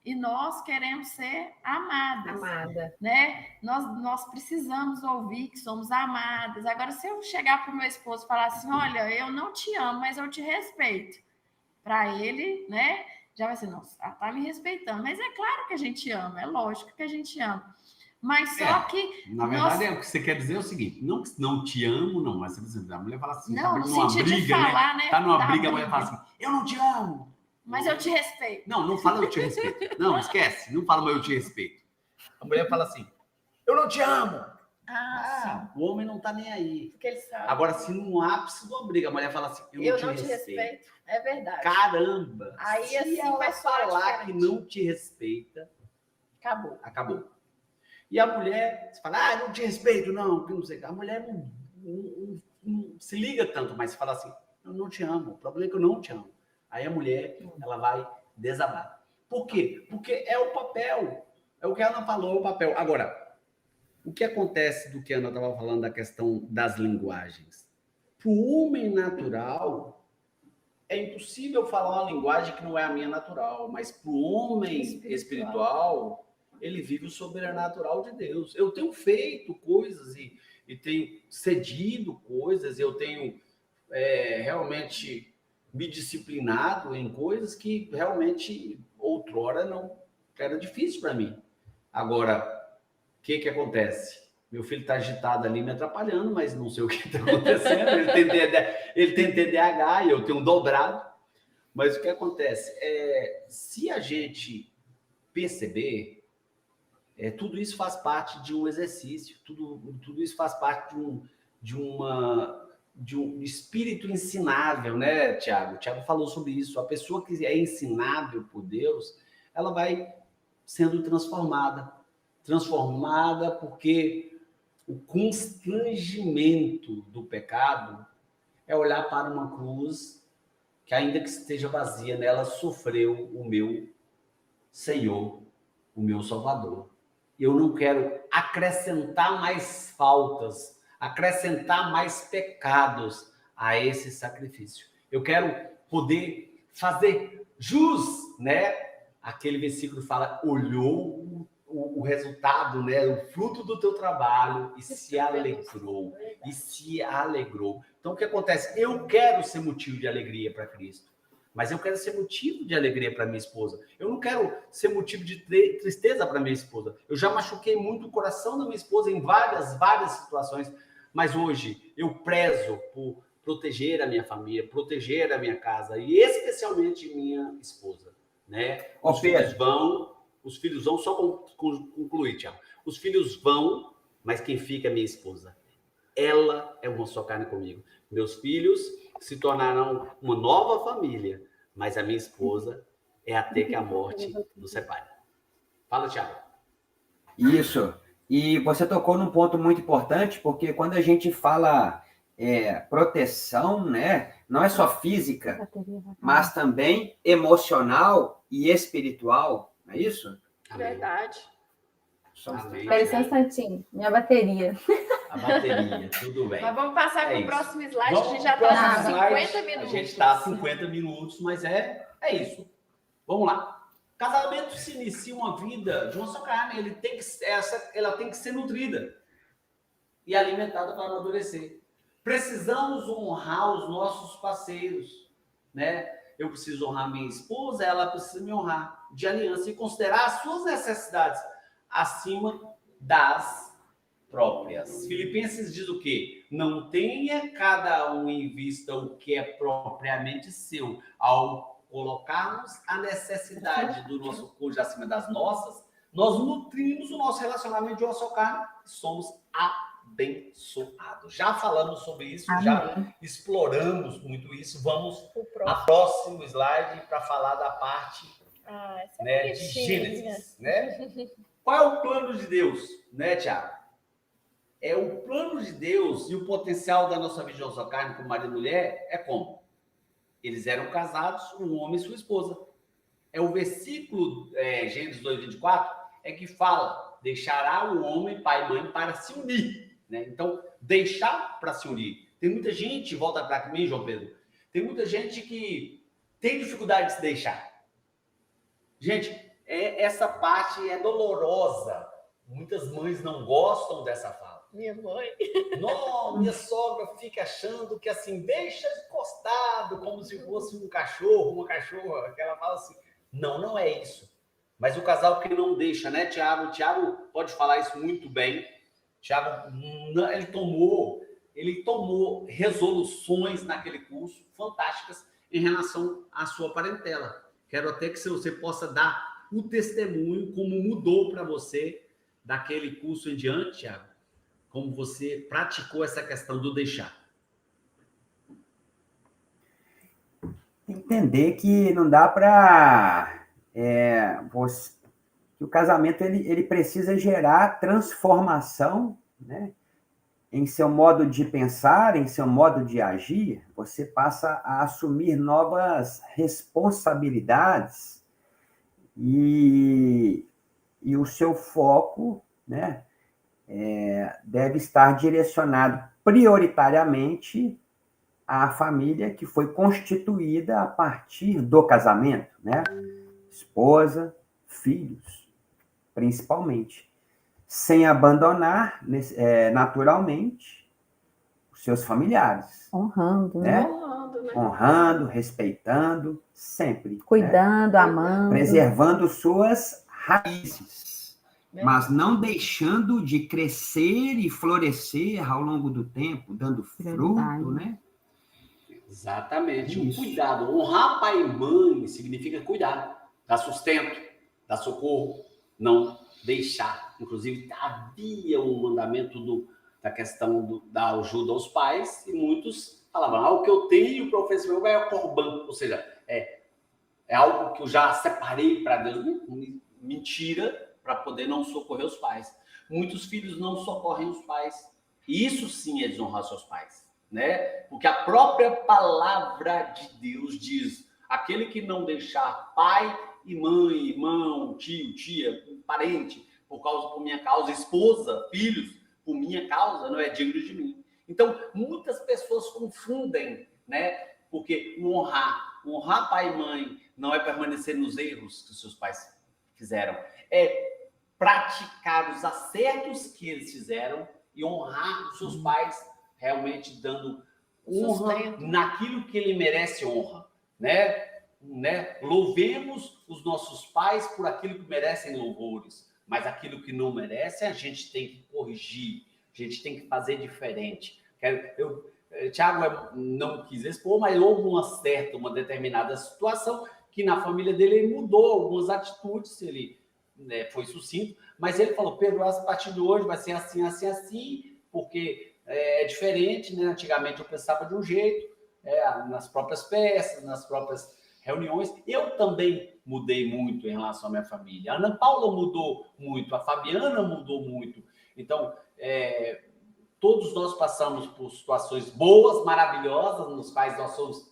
E nós queremos ser amadas. Amada. Né? Nós precisamos ouvir que somos amadas. Agora, se eu chegar para o meu esposo e falar assim, olha, eu não te amo, mas eu te respeito. Para ele, né? Já vai ser, nossa, ela está me respeitando. Mas é claro que a gente ama, é lógico que a gente ama. Mas só que... Na verdade, o que você quer dizer é o seguinte, não te amo, não, mas a mulher fala assim, não, tá no numa sentido briga, de falar, né? Tá numa briga, a mulher fala assim, eu não te amo. Mas eu te respeito. Não fala eu te respeito. Não, esquece, não fala mas eu te respeito. A mulher fala assim, eu não te amo. O homem não tá nem aí. Porque ele sabe. Agora, se no ápice de uma briga, a mulher fala assim, eu não te respeito. É verdade. Caramba! Aí, se assim, ela vai falar que não te respeita, acabou. E a mulher, você fala, não te respeito, não, que não sei. A mulher não se liga tanto, mas fala assim, eu não te amo, o problema é que eu não te amo. Aí a mulher, ela vai desabar. Por quê? Porque é o papel. É o que a Ana falou, é o papel. Agora, o que acontece do que a Ana estava falando da questão das linguagens? Para o homem natural, é impossível falar uma linguagem que não é a minha natural, mas para o homem espiritual, ele vive o sobrenatural de Deus. Eu tenho feito coisas e tenho cedido coisas, eu tenho realmente me disciplinado em coisas que realmente outrora não era difícil para mim. Agora, o que acontece? Meu filho está agitado ali me atrapalhando, mas não sei o que está acontecendo. Ele tem TDAH e eu tenho um dobrado. Mas o que acontece? Se a gente perceber, tudo isso faz parte de um exercício, tudo isso faz parte de um espírito ensinável, né, Tiago? O Tiago falou sobre isso. A pessoa que é ensinável por Deus, ela vai sendo transformada porque o constrangimento do pecado é olhar para uma cruz que, ainda que esteja vazia, nela sofreu o meu Senhor, o meu Salvador. Eu não quero acrescentar mais faltas, acrescentar mais pecados a esse sacrifício. Eu quero poder fazer jus, né? Aquele versículo fala, olhou o resultado, né? O fruto do teu trabalho e se alegrou. Então, o que acontece? Eu quero ser motivo de alegria para Cristo. mas eu quero ser motivo de alegria para minha esposa. Eu não quero ser motivo de tristeza para minha esposa. Eu já machuquei muito o coração da minha esposa em várias situações, mas hoje eu prezo por proteger a minha família, proteger a minha casa e especialmente minha esposa, né? Os filhos vão, só concluir, Tiago. Os filhos vão, mas quem fica é minha esposa. Ela é uma só carne comigo. Meus filhos se tornarão uma nova família, mas a minha esposa é até que a morte nos separe. Fala, Tiago. Isso. E você tocou num ponto muito importante, porque quando a gente fala proteção, né, não é só física, mas também emocional e espiritual, não é isso? Verdade. Espera só um instantinho. Minha bateria. A bateria, tudo bem. Mas vamos passar para o isso. próximo slide, Vamos a gente já pro está próximo com slide. 50 minutos. A gente está a 50 minutos, mas é isso. Vamos lá. Casamento se inicia uma vida de uma só carne, ela tem que ser nutrida e alimentada para amadurecer. Precisamos honrar os nossos parceiros, né? Eu preciso honrar minha esposa, ela precisa me honrar de aliança e considerar as suas necessidades acima das próprias. Filipenses diz o quê? Não tenha cada um em vista o que é propriamente seu. Ao colocarmos a necessidade do nosso cônjuge acima das nossas, nós nutrimos o nosso relacionamento de uma só carne e somos abençoados. Já falamos sobre isso, Amém. já exploramos muito isso. Vamos ao próximo slide para falar da parte de Gênesis, né? Qual é o plano de Deus, né, Tiago? É o plano de Deus e o potencial da nossa vida de uma só carne como marido e mulher é como? Eles eram casados, um homem e sua esposa. É o versículo Gênesis 2:24 é que fala: deixará o homem pai e mãe para se unir, né? Então, deixar para se unir. Tem muita gente, volta para mim, João Pedro, tem muita gente que tem dificuldade de se deixar. Gente, essa parte é dolorosa. Muitas mães não gostam dessa fala. Minha mãe. Não, minha sogra fica achando que assim, deixa encostado, como se fosse um cachorro, uma cachorra, que ela fala assim. Não é isso. Mas o casal que não deixa, né, Tiago? O Tiago pode falar isso muito bem. Tiago, ele tomou resoluções naquele curso fantásticas em relação à sua parentela. Quero até que você possa dar o testemunho, como mudou para você daquele curso em diante, Tiago, como você praticou essa questão do deixar. Entender que não dá para que o casamento ele precisa gerar transformação, né? Em seu modo de pensar, em seu modo de agir. Você passa a assumir novas responsabilidades e o seu foco, né, deve estar direcionado prioritariamente à família que foi constituída a partir do casamento, né? Esposa, filhos, principalmente. Sem abandonar, naturalmente, os seus familiares. Honrando, né? Honrando, né? Honrando, respeitando, sempre. Cuidando, né? amando. Preservando suas raízes. Mas não deixando de crescer e florescer ao longo do tempo, dando fruto, né? Exatamente. Isso. O cuidado. Honrar pai e mãe significa cuidar, dar sustento, dar socorro, não deixar. Inclusive, havia um mandamento da questão da ajuda aos pais e muitos falavam, o que eu tenho para oferecer meu pai é o corban, ou seja, é algo que eu já separei para Deus. Mentira, para poder não socorrer os pais. Muitos filhos não socorrem os pais. E isso sim é desonrar seus pais, né? Porque a própria palavra de Deus diz, aquele que não deixar pai e mãe, irmão, tio, tia, parente, por minha causa, esposa, filhos, por minha causa, não é digno de mim. Então, muitas pessoas confundem, né? Porque honrar pai e mãe não é permanecer nos erros que os seus pais fizeram, é praticar os acertos que eles fizeram e honrar os seus pais, realmente dando honra naquilo que ele merece honra, né? né? Louvemos os nossos pais por aquilo que merecem louvores, mas aquilo que não merece, a gente tem que corrigir, a gente tem que fazer diferente. Tiago não quis expor, mas houve uma determinada situação que na família dele ele mudou algumas atitudes, ele, né, foi sucinto, mas ele falou: Pedro, a partir de hoje vai ser assim, assim, assim, porque é diferente, né? Antigamente eu pensava de um jeito, nas próprias peças, nas próprias reuniões. Eu também mudei muito em relação à minha família. A Ana Paula mudou muito, a Fabiana mudou muito. Então, todos nós passamos por situações boas, maravilhosas, nos quais nós somos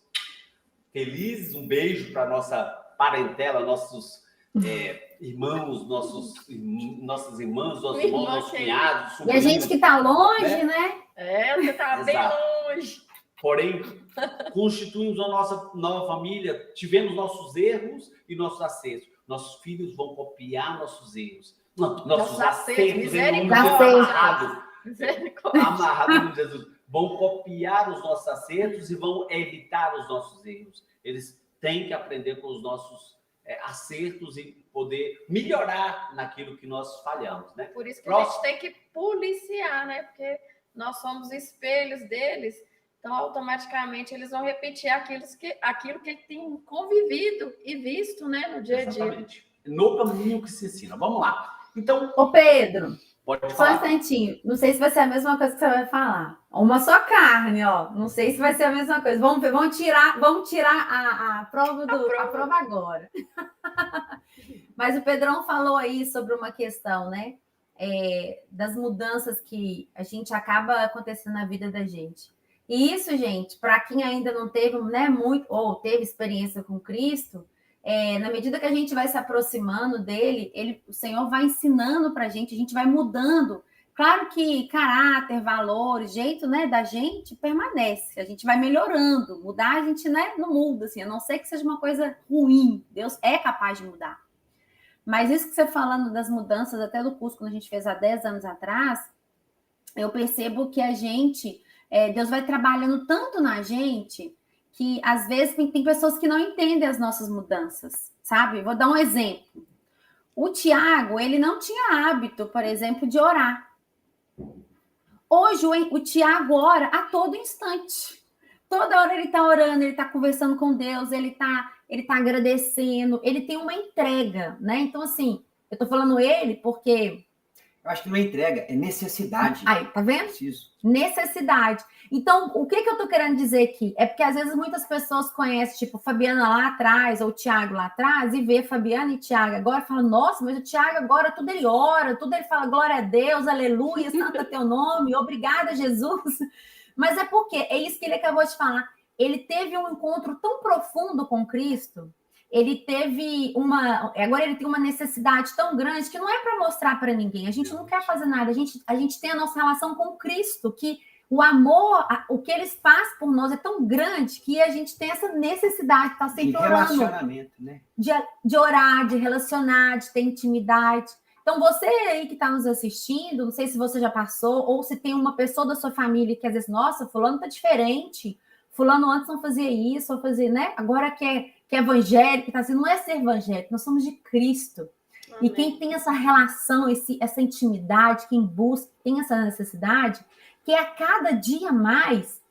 felizes. Um beijo para nossa parentela, nossos irmãos, nossas irmãs, nossos irmãos, nossos cunhados, e a gente que está longe, né? Você está bem longe. Porém, constituímos a nossa nova família, tivemos nossos erros e nossos acertos. Nossos filhos vão copiar nossos erros. Não, nossos acertos, amarrado em Jesus. Vão copiar os nossos acertos e vão evitar os nossos erros. Eles têm que aprender com os nossos acertos e poder melhorar naquilo que nós falhamos, né? Por isso que a gente tem que policiar, né? Porque nós somos espelhos deles, então automaticamente eles vão repetir aquilo que ele tem convivido e visto, né, no dia a dia. Exatamente. No caminho que se ensina. Vamos lá. Então, Ô Pedro, pode só falar. um instantinho. Não sei se vai ser a mesma coisa que você vai falar. Uma só carne, ó. Não sei se vai ser a mesma coisa. Vamos ver, vamos tirar a prova a prova agora. Mas o Pedrão falou aí sobre uma questão, né? Das mudanças que a gente acaba acontecendo na vida da gente. E isso, gente, para quem ainda não teve, né, muito, ou teve experiência com Cristo, na medida que a gente vai se aproximando dele, o Senhor vai ensinando para a gente vai mudando. Claro que caráter, valores, jeito, né, da gente permanece, a gente vai melhorando. Mudar, a gente, né, não muda, assim, a não ser que seja uma coisa ruim. Deus é capaz de mudar. Mas isso que você falando das mudanças, até do curso, quando a gente fez há 10 anos atrás, eu percebo que a gente, Deus vai trabalhando tanto na gente, que às vezes tem pessoas que não entendem as nossas mudanças, sabe? Vou dar um exemplo. O Tiago, ele não tinha hábito, por exemplo, de orar. Hoje, o Tiago ora a todo instante. Toda hora ele está orando, ele está conversando com Deus, ele tá agradecendo, ele tem uma entrega, né? Então, assim, eu estou falando ele porque... Eu acho que não é entrega, é necessidade. Aí, tá vendo? Preciso. Necessidade. Então, o que eu tô querendo dizer aqui? É porque às vezes muitas pessoas conhecem, tipo, Fabiana lá atrás, ou o Tiago lá atrás, e vê Fabiana e Tiago agora e fala: nossa, mas o Tiago agora tudo ele ora, tudo ele fala glória a Deus, aleluia, santo é teu nome, obrigada, Jesus. Mas é porque, é isso que ele acabou de falar, ele teve um encontro tão profundo com Cristo, agora ele tem uma necessidade tão grande que não é para mostrar para ninguém. A gente não quer fazer nada. A gente tem a nossa relação com Cristo, que o amor, o que eles fazem por nós é tão grande que a gente tem essa necessidade de estar sempre orando. De relacionamento, né? De orar, de relacionar, de ter intimidade. Então, você aí que está nos assistindo, não sei se você já passou, ou se tem uma pessoa da sua família que às vezes, nossa, fulano tá diferente, fulano antes não fazia isso, ou fazia, né? Agora que é evangélico, tá assim, não é ser evangélico, nós somos de Cristo. Amém. E quem tem essa relação, essa intimidade, quem busca, tem essa necessidade, que a cada dia mais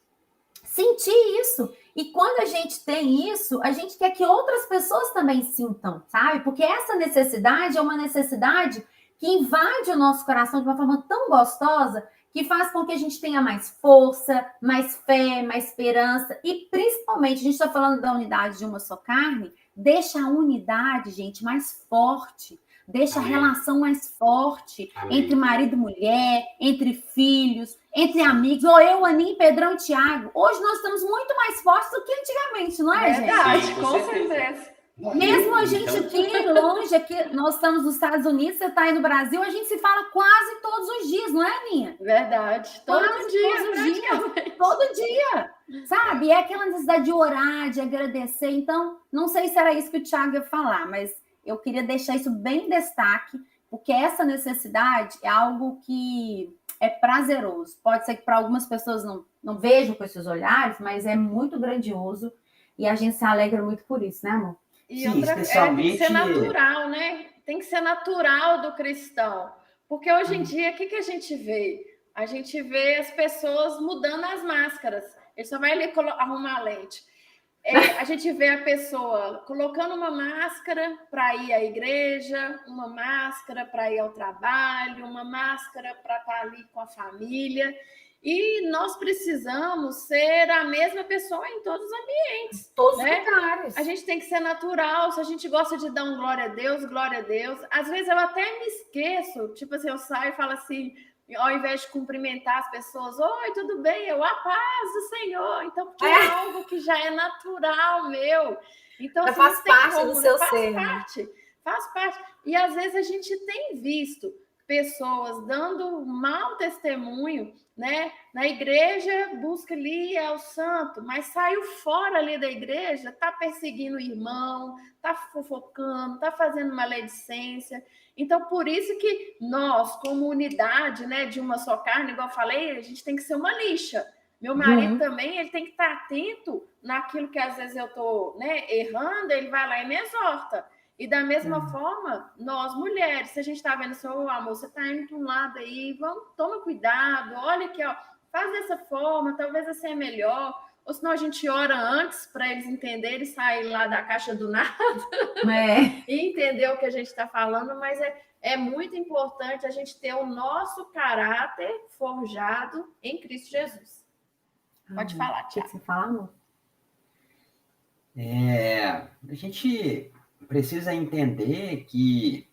sentir isso. E quando a gente tem isso, a gente quer que outras pessoas também sintam, sabe? Porque essa necessidade é uma necessidade que invade o nosso coração de uma forma tão gostosa que faz com que a gente tenha mais força, mais fé, mais esperança. E, principalmente, a gente está falando da unidade de uma só carne, deixa a unidade, gente, mais forte. Deixa Amém. A relação mais forte Amém. Entre marido e mulher, entre filhos, entre amigos. Ou eu, Aninha, Pedrão e Tiago. Hoje nós estamos muito mais fortes do que antigamente, não é, gente? Verdade, com certeza. Mesmo a gente aqui, longe, aqui, nós estamos nos Estados Unidos, você está aí no Brasil, a gente se fala quase todos os dias, não é, Aninha? Verdade. Todo dia, sabe? É aquela necessidade de orar, de agradecer. Então, não sei se era isso que o Tiago ia falar, mas eu queria deixar isso bem em destaque, porque essa necessidade é algo que é prazeroso. Pode ser que para algumas pessoas não vejam com esses olhares, mas é muito grandioso. E a gente se alegra muito por isso, né, amor? E Sim, outra, especialmente- tem que ser natural, né? Tem que ser natural do cristão. Porque hoje em dia, o que a gente vê? A gente vê as pessoas mudando as máscaras. Ele só vai ali arrumar a lente. A gente vê a pessoa colocando uma máscara para ir à igreja, uma máscara para ir ao trabalho, uma máscara para estar ali com a família. E nós precisamos ser a mesma pessoa em todos os ambientes. Todos os né? lugares. A gente tem que ser natural. Se a gente gosta de dar um glória a Deus, glória a Deus. Às vezes eu até me esqueço. Tipo assim, eu saio e falo assim, ao invés de cumprimentar as pessoas, oi, tudo bem? Eu, a paz do Senhor. Então, porque é algo que já é natural meu. Então, Já assim, faz não tem parte como, do seu faz ser, né? parte, faz parte. E às vezes a gente tem visto pessoas dando mau testemunho, né? Na igreja busca ali é o santo, mas saiu fora ali da igreja, tá perseguindo o irmão, tá fofocando, tá fazendo maledicência. Então, por isso que nós, como unidade, né, de uma só carne, igual eu falei, a gente tem que ser uma lixa. Meu marido também, ele tem que estar atento naquilo que às vezes eu estou, né, errando, ele vai lá e me exorta. E da mesma forma, nós mulheres, se a gente está vendo assim, ô amor, você está indo para um lado aí, toma cuidado, olha aqui, ó, faz dessa forma, talvez assim é melhor. Ou senão a gente ora antes para eles entenderem e sair lá da caixa do nada e entender o que a gente está falando, mas é muito importante a gente ter o nosso caráter forjado em Cristo Jesus. Pode falar, O que Tiago. você fala, amor? A gente precisa entender que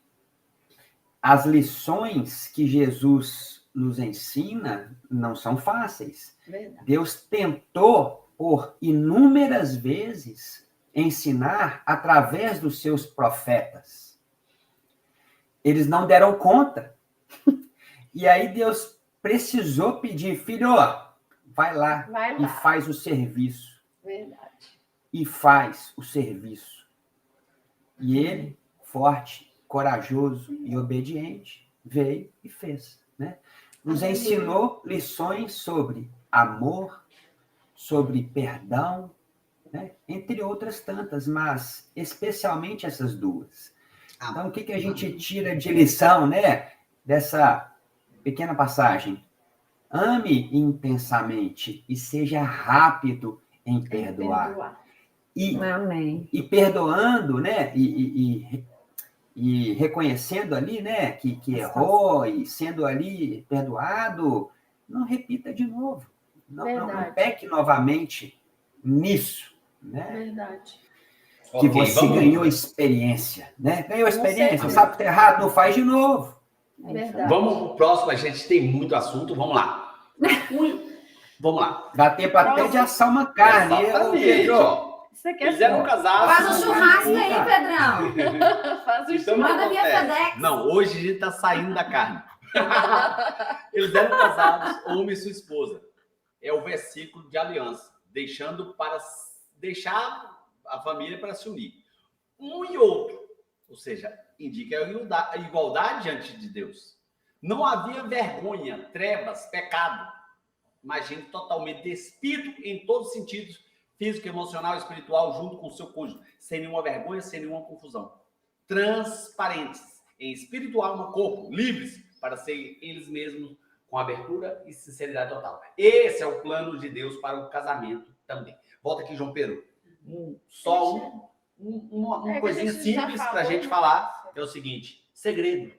as lições que Jesus nos ensina não são fáceis. Verdade. Deus tentou, por inúmeras vezes, ensinar através dos seus profetas. Eles não deram conta. E aí Deus precisou pedir, filho, ó, vai lá e faz o serviço. Verdade. E faz o serviço. E ele, forte, corajoso e obediente, veio e fez. Né? Nos ensinou lições sobre amor, sobre perdão, né? Entre outras tantas, mas especialmente essas duas. Então, o que a gente tira de lição, né, dessa pequena passagem? Ame intensamente e seja rápido em perdoar. Amém. E perdoando, né, e reconhecendo ali, né, que errou e sendo ali perdoado, não repita de novo. Não peque novamente nisso, né? Verdade. Que você ganhou experiência, né? Ganhou experiência, sabe que tá errado, não faz de novo. Verdade. Vamos pro próximo, a gente tem muito assunto, vamos lá. Vamos lá. Dá tempo até de assar uma carne. Exatamente, ó. Eles eram casados. Faz um churrasco aí, Pedrão. Faz um Então, Manda via FedEx. não, hoje a gente tá saindo da carne. Eles eram casados, homem e sua esposa. É o versículo de aliança, deixar a família para se unir. Um e outro, ou seja, indica a igualdade diante de Deus. Não havia vergonha, trevas, pecado. Imagine totalmente despido em todos os sentidos, físico, emocional, espiritual, junto com o seu cônjuge, sem nenhuma vergonha, sem nenhuma confusão. Transparentes, em espírito, alma, corpo, livres para ser eles mesmos, com abertura e sinceridade total. Esse é o plano de Deus para o casamento também. Volta aqui, João Pedro. Uma coisinha simples para a gente falar é o seguinte: segredo.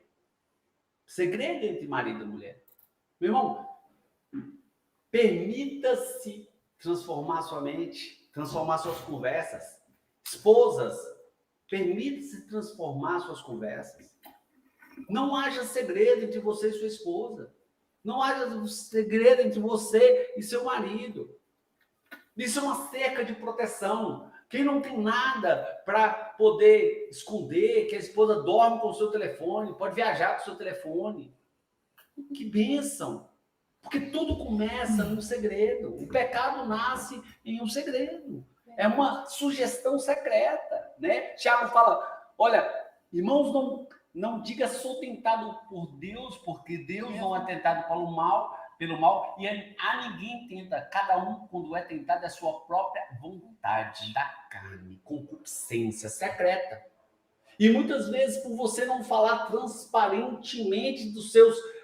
Segredo entre marido e mulher. Meu irmão, permita-se transformar sua mente, transformar suas conversas. Esposas, permita-se transformar suas conversas. Não haja segredo entre você e sua esposa. Não haja segredo entre você e seu marido. Isso é uma cerca de proteção. Quem não tem nada para poder esconder, que a esposa dorme com o seu telefone, pode viajar com o seu telefone. Que bênção! Porque tudo começa num segredo. O pecado nasce em um segredo. É uma sugestão secreta, né? Tiago fala, olha, irmãos, não diga sou tentado por Deus, porque Deus não é tentado pelo mal, pelo mal, e a ninguém tenta, cada um, quando é tentado, é a sua própria vontade da carne, concupiscência secreta. E muitas vezes, por você não falar transparentemente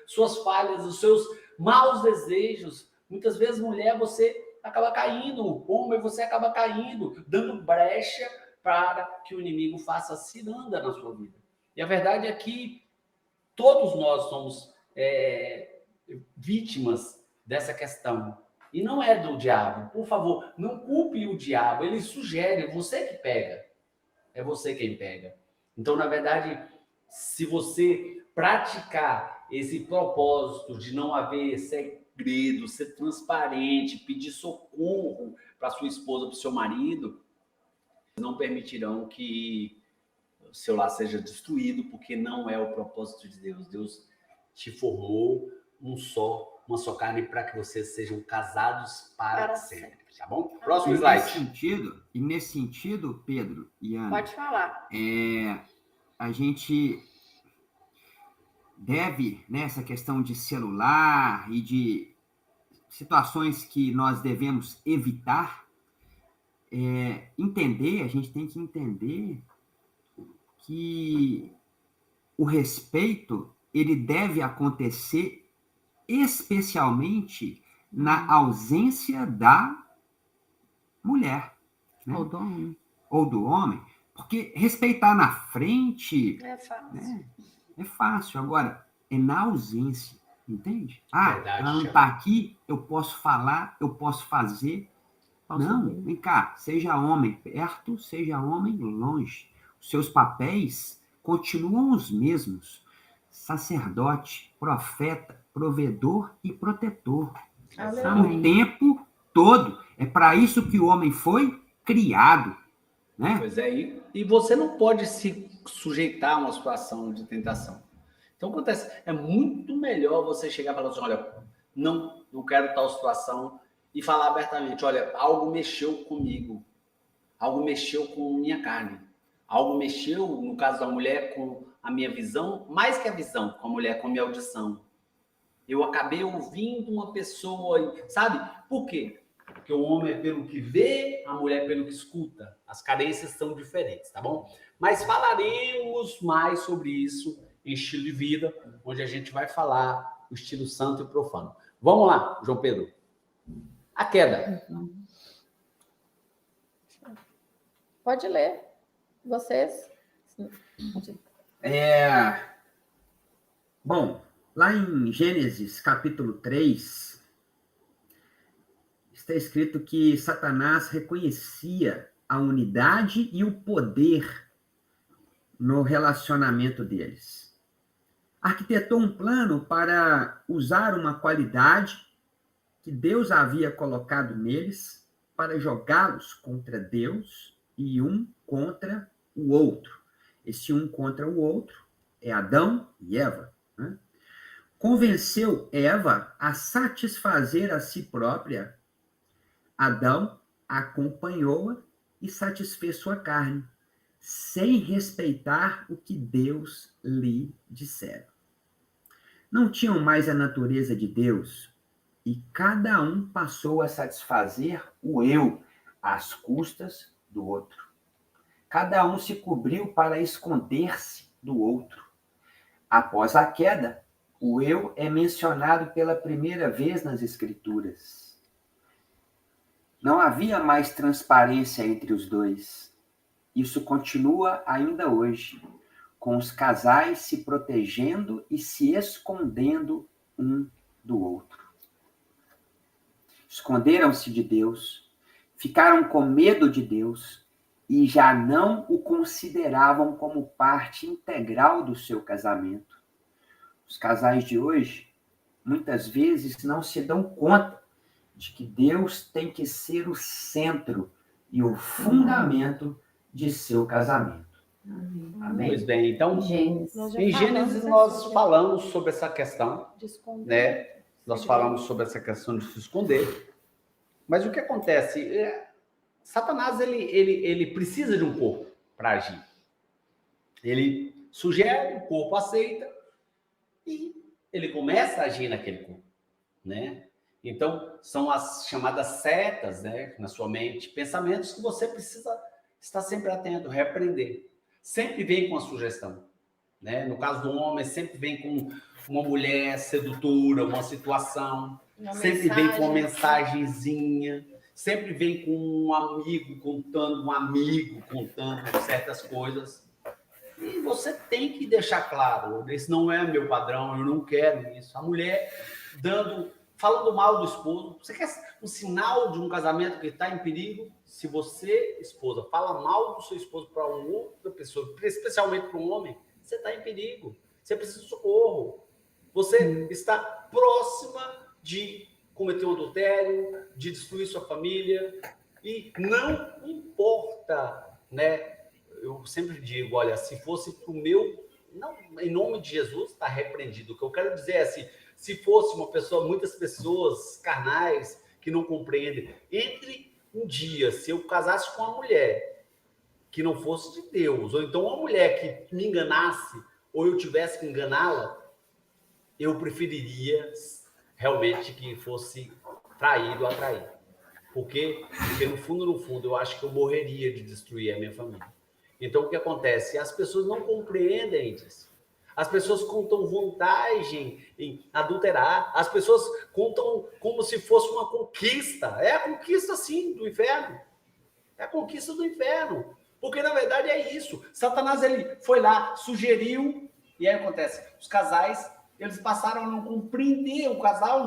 suas falhas, dos seus maus desejos, muitas vezes, mulher, você acaba caindo, homem, você acaba caindo, dando brecha para que o inimigo faça ciranda na sua vida. E a verdade é que todos nós somos vítimas dessa questão. E não é do diabo. Por favor, não culpe o diabo. Ele sugere, você que pega. É você quem pega. Então, na verdade, se você praticar esse propósito de não haver segredo, ser transparente, pedir socorro para sua esposa, para o seu marido, não permitirão que o seu lar seja destruído, porque não é o propósito de Deus. Deus te formou uma só carne para que vocês sejam casados para sempre, tá bom? Próximo slide. E nesse sentido, Pedro e Ana, Pode falar. A gente deve, nessa questão de celular e de situações que nós devemos evitar, a gente tem que entender que o respeito, ele deve acontecer especialmente na ausência da mulher, né? Ou do homem, porque respeitar na frente É fácil. né, é fácil, agora é na ausência, entende? Verdade, ela não Thiago. está aqui, eu posso falar, eu posso fazer. Não, vem cá, seja homem perto, seja homem longe. Os seus papéis continuam os mesmos: sacerdote, profeta, provedor e protetor. No tempo todo. É para isso que o homem foi criado, né? Pois é, e você não pode se sujeitar a uma situação de tentação. Então, acontece, é muito melhor você chegar e falar assim, olha, não quero tal situação, e falar abertamente, olha, algo mexeu comigo, algo mexeu com minha carne, algo mexeu, no caso da mulher, com a minha visão, mais que a visão, com a mulher, com a minha audição. Eu acabei ouvindo uma pessoa, sabe? Por quê? Porque o homem é pelo que vê, a mulher é pelo que escuta. As carências são diferentes, tá bom? Mas falaremos mais sobre isso em estilo de vida, onde a gente vai falar o estilo santo e profano. Vamos lá, João Pedro. A queda. Pode ler. Vocês. Bom, lá em Gênesis, capítulo 3, está escrito que Satanás reconhecia a unidade e o poder no relacionamento deles. Arquitetou um plano para usar uma qualidade que Deus havia colocado neles para jogá-los contra Deus e um contra o outro. Esse um contra o outro é Adão e Eva, né? Convenceu Eva a satisfazer a si própria. Adão acompanhou-a e satisfez sua carne, sem respeitar o que Deus lhe dissera. Não tinham mais a natureza de Deus, e cada um passou a satisfazer o eu às custas do outro. Cada um se cobriu para esconder-se do outro. Após a queda, o eu é mencionado pela primeira vez nas Escrituras. Não havia mais transparência entre os dois. Isso continua ainda hoje, com os casais se protegendo e se escondendo um do outro. Esconderam-se de Deus, ficaram com medo de Deus e já não o consideravam como parte integral do seu casamento. Os casais de hoje, muitas vezes, não se dão conta de que Deus tem que ser o centro e o fundamento de seu casamento. Amém. Pois bem, então, em Gênesis nós falamos sobre essa questão, né? Nós falamos sobre essa questão de se esconder. Mas o que acontece? Satanás, ele precisa de um corpo para agir. Ele sugere, o corpo aceita e ele começa a agir naquele corpo. né? Então, são as chamadas setas, né, na sua mente, pensamentos que você precisa estar sempre atento, repreender. Sempre vem com a sugestão, né? No caso do homem, sempre vem com uma mulher sedutora, uma situação, sempre vem com uma mensagenzinha, sempre vem com um amigo contando certas coisas. E você tem que deixar claro, esse não é meu padrão, eu não quero isso. A mulher falando mal do esposo. Você quer um sinal de um casamento que está em perigo? Se você, esposa, fala mal do seu esposo para uma outra pessoa, especialmente para um homem, você está em perigo. Você precisa de socorro. Você está próxima de cometer um adultério, de destruir sua família. E não importa, né? Eu sempre digo, olha, se fosse para o meu... Não, em nome de Jesus, está repreendido. O que eu quero dizer é assim, se fosse uma pessoa, muitas pessoas carnais que não compreendem, entre um dia, se eu casasse com uma mulher que não fosse de Deus, ou então uma mulher que me enganasse, ou eu tivesse que enganá-la, eu preferiria realmente que fosse traído a trair. Porque no fundo, eu acho que eu morreria de destruir a minha família. Então, o que acontece? As pessoas não compreendem isso. As pessoas contam vantagem em adulterar. As pessoas contam como se fosse uma conquista. É a conquista, sim, do inferno. É a conquista do inferno. Porque, na verdade, é isso. Satanás, ele foi lá, sugeriu, e aí acontece. Os casais, eles passaram a não compreender. O casal,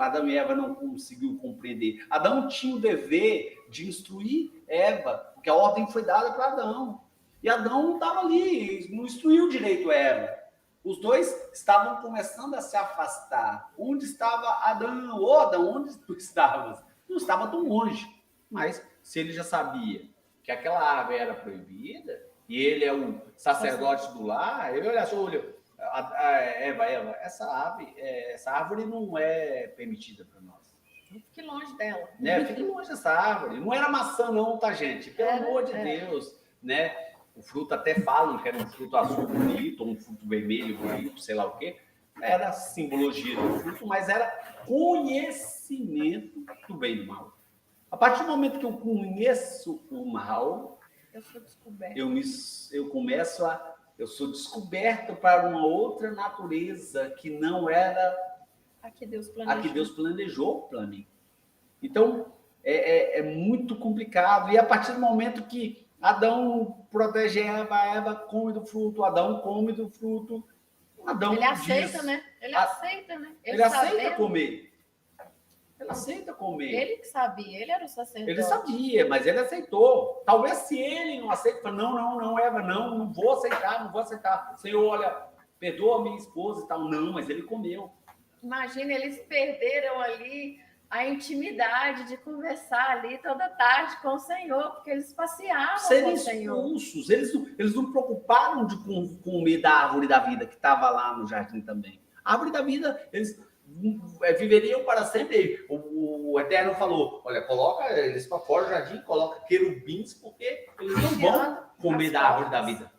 Adão e Eva não conseguiu compreender. Adão tinha o dever de instruir Eva, porque a ordem foi dada para Adão. E Adão não estava ali, não instruiu direito Eva. Os dois estavam começando a se afastar. Onde estava Adão? Ô, Adão, onde tu estavas? Não estava tão longe. Mas se ele já sabia que aquela ave era proibida, e ele é o sacerdote do lar, ele olha só, Eva, essa árvore não é permitida para nós. Fique longe dela. Né? Fique longe dessa árvore. Não era maçã não, tá, gente? Pelo amor de Deus, né? O fruto até falam que era um fruto azul bonito, ou um fruto vermelho bonito, sei lá o quê. Era simbologia do fruto, mas era conhecimento do bem e do mal. A partir do momento que eu conheço o mal, eu sou descoberto. Eu sou descoberto para uma outra natureza que não era a que Deus planejou para mim. Então, é muito complicado. E a partir do momento que Adão protege Eva come do fruto, Adão come do fruto, Adão ele aceita, né? Ele aceita comer. Ele aceita comer. Ele que sabia, ele era o sacerdote. Ele sabia, mas ele aceitou. Talvez se ele não aceita, não, Eva, não vou aceitar. Senhor, olha, perdoa a minha esposa e tal. Não, mas ele comeu. Imagina, eles perderam ali a intimidade de conversar ali toda tarde com o Senhor, porque eles passeavam com o Senhor. Expulsos. Eles não preocuparam de comer da árvore da vida que estava lá no jardim também. A árvore da vida, eles viveriam para sempre. O Eterno falou, olha, coloca eles para fora do jardim, coloca querubins, porque eles não vão comer da árvore da vida.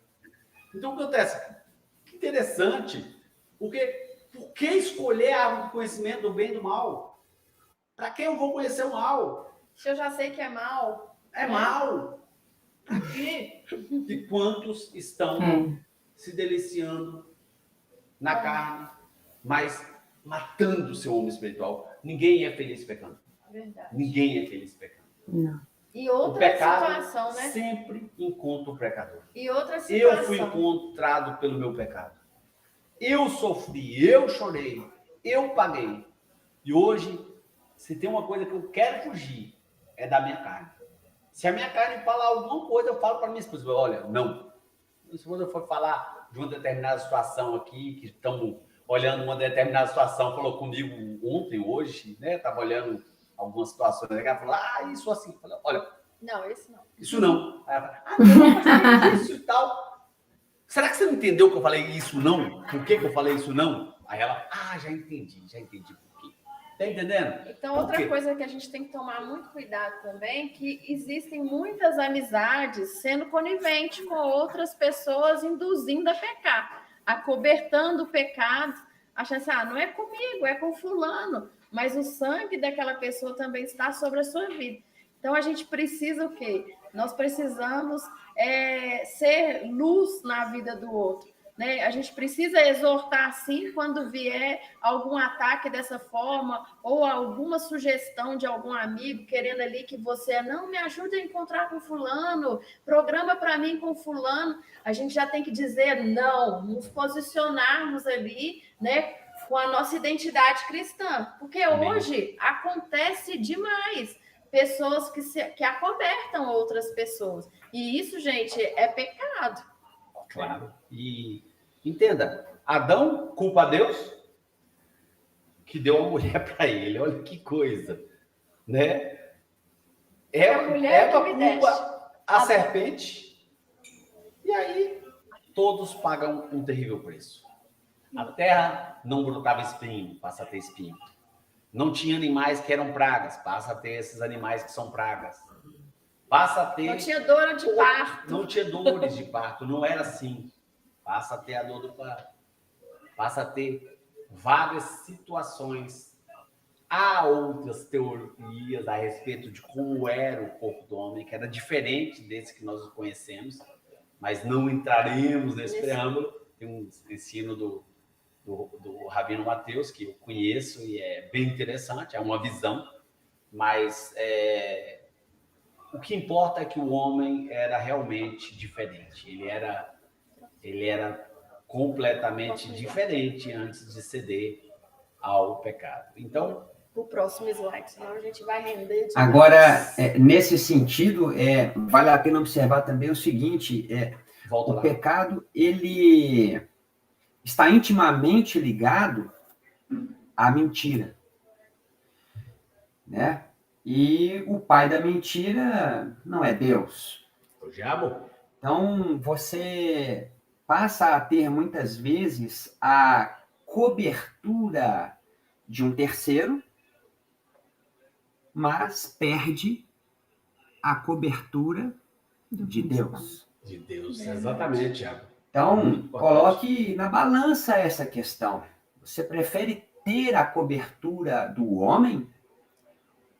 Então, o que acontece? Que interessante, porque por que escolher a árvore do conhecimento do bem e do mal? Para que eu vou conhecer o mal? Se eu já sei que é mal. É mal. Para quê? E quantos estão se deliciando na carne, mas matando o seu homem espiritual? Ninguém é feliz pecando. Verdade. Ninguém é feliz pecando. Não. E outra situação, né? Sempre encontra o pecador. E outra situação. Eu fui encontrado pelo meu pecado. Eu sofri, eu chorei, eu paguei. E hoje, se tem uma coisa que eu quero fugir, é da minha carne. Se a minha carne falar alguma coisa, eu falo para minha esposa, olha, não. Se a esposa for falar de uma determinada situação aqui, que estamos olhando uma determinada situação, falou comigo ontem, hoje, né? Estava olhando algumas situações, ela falou, isso assim. Eu falei, olha... Não, esse não. Isso não. Aí ela fala, não, mas isso e tal. Será que você não entendeu que eu falei isso não? Por que eu falei isso não? Aí ela, já entendi por quê. Tá entendendo? Então, outra coisa que a gente tem que tomar muito cuidado também, que existem muitas amizades sendo coniventes com outras pessoas, induzindo a pecar, acobertando o pecado, achando assim, não é comigo, é com fulano, mas o sangue daquela pessoa também está sobre a sua vida. Então, a gente precisa o quê? Nós precisamos ser luz na vida do outro. Né? A gente precisa exortar, sim, quando vier algum ataque dessa forma, ou alguma sugestão de algum amigo querendo ali que você não me ajude a encontrar com fulano, programa para mim com fulano. A gente já tem que dizer não, nos posicionarmos ali, né, com a nossa identidade cristã, porque Amém. Hoje acontece demais pessoas que acobertam outras pessoas. E isso, gente, é pecado. Claro. E entenda, Adão culpa a Deus que deu uma mulher para ele. Olha que coisa, né? A mulher Eva que me deste. culpa a serpente e aí todos pagam um terrível preço. A terra não brotava espinho, passa a ter espinho. Não tinha animais que eram pragas, passa a ter esses animais que são pragas. Passa a ter... Não tinha dor de parto. Não tinha dores de parto, não era assim. Passa a ter a dor do parto. Passa a ter várias situações. Há outras teorias a respeito de como era o corpo do homem, que era diferente desse que nós conhecemos, mas não entraremos nesse preâmbulo. Tem um ensino do Rabino Mateus, que eu conheço e é bem interessante, é uma visão, mas o que importa é que o homem era realmente diferente. Ele era completamente diferente antes de ceder ao pecado. Então, o próximo slide, senão a gente vai render demais. Agora, nesse sentido, vale a pena observar também o seguinte, o pecado, ele está intimamente ligado à mentira, né? E o pai da mentira não é Deus. O diabo. Então, você passa a ter, muitas vezes, a cobertura de um terceiro, mas perde a cobertura de Deus. De Deus, exatamente, Tiago. Então, coloque na balança essa questão. Você prefere ter a cobertura do homem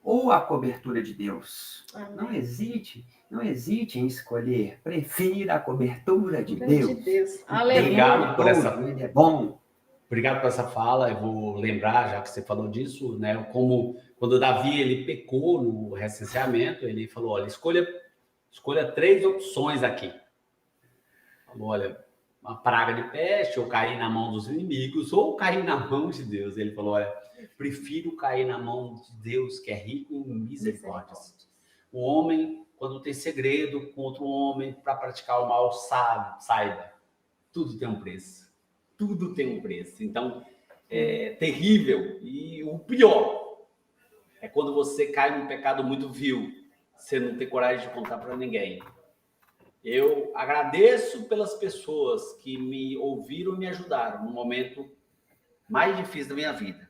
ou a cobertura de Deus? Não hesite em escolher. Prefira a cobertura de Deus. Obrigado por essa... Ele é bom. Obrigado por essa fala. Eu vou lembrar, já que você falou disso, né? Como quando Davi ele pecou no recenseamento, ele falou: olha, escolha 3 opções aqui. Falou: olha, uma praga de peste, ou cair na mão dos inimigos, ou cair na mão de Deus. Ele falou: olha, prefiro cair na mão de Deus, que é rico em misericórdias. O homem, quando tem segredo contra o homem para praticar o mal, saiba, tudo tem um preço. Tudo tem um preço. Então, é terrível. E o pior é quando você cai num pecado muito vil, você não tem coragem de contar para ninguém. Eu agradeço pelas pessoas que me ouviram e me ajudaram no momento mais difícil da minha vida.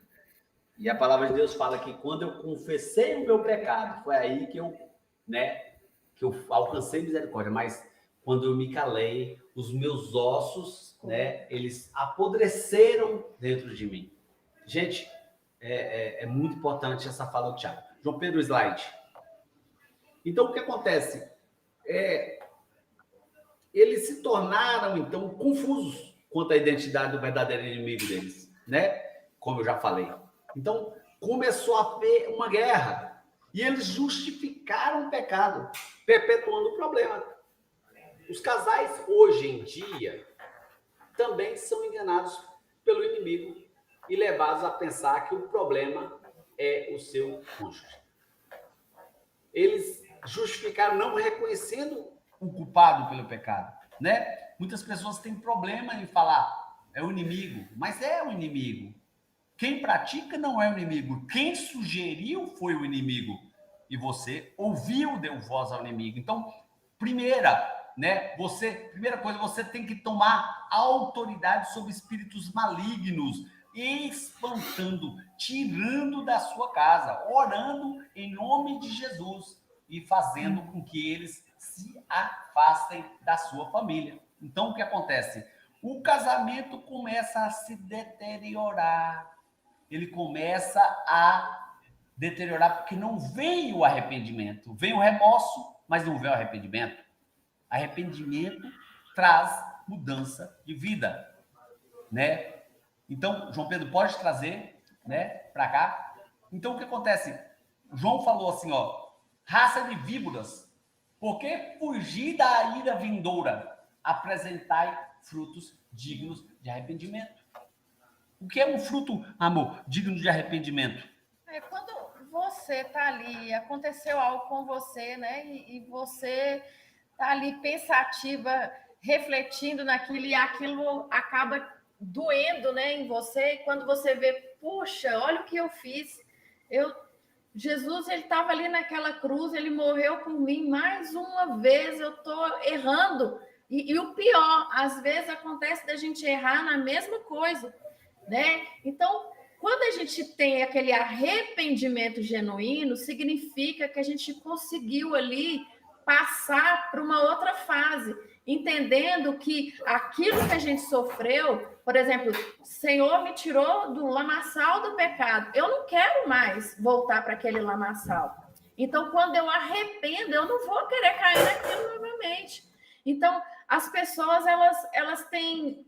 E a palavra de Deus fala que quando eu confessei o meu pecado, foi aí que eu alcancei misericórdia. Mas quando eu me calei, os meus ossos, eles apodreceram dentro de mim. Gente, é muito importante essa fala do Tiago. João Pedro, slide. Então, o que acontece? Eles se tornaram, então, confusos quanto à identidade do verdadeiro inimigo deles, né? Como eu já falei. Então, começou a haver uma guerra. E eles justificaram o pecado, perpetuando o problema. Os casais, hoje em dia, também são enganados pelo inimigo e levados a pensar que o problema é o seu cônjuge. Eles justificaram não reconhecendo o culpado pelo pecado, né? Muitas pessoas têm problema em falar é o inimigo, mas é o inimigo. Quem pratica não é o inimigo. Quem sugeriu foi o inimigo. E você ouviu, deu voz ao inimigo. Então, primeira coisa, você tem que tomar autoridade sobre espíritos malignos, espantando, tirando da sua casa, orando em nome de Jesus e fazendo com que eles se afastem da sua família. Então, o que acontece? o casamento começa a se deteriorar. Ele começa a deteriorar porque não vem o arrependimento. Vem o remorso, mas não vem o arrependimento. Arrependimento traz mudança de vida, né? Então, João Pedro, pode trazer, né, para cá? Então, o que acontece? João falou assim, ó, raça de víboras, por que fugir da ira vindoura? Apresentai frutos dignos de arrependimento. O que é um fruto, amor, digno de arrependimento? É quando você está ali, aconteceu algo com você, né? E você está ali pensativa, refletindo naquilo, e aquilo acaba doendo, né, em você. E quando você vê, puxa, olha o que eu fiz. Jesus, ele estava ali naquela cruz, ele morreu por mim mais uma vez, eu estou errando. E o pior, às vezes acontece da gente errar na mesma coisa, né? Então, quando a gente tem aquele arrependimento genuíno, significa que a gente conseguiu ali passar para uma outra fase, entendendo que aquilo que a gente sofreu, por exemplo, o Senhor me tirou do lamaçal do pecado, eu não quero mais voltar para aquele lamaçal. Então, quando eu arrependo, eu não vou querer cair naquilo novamente. Então, as pessoas, elas têm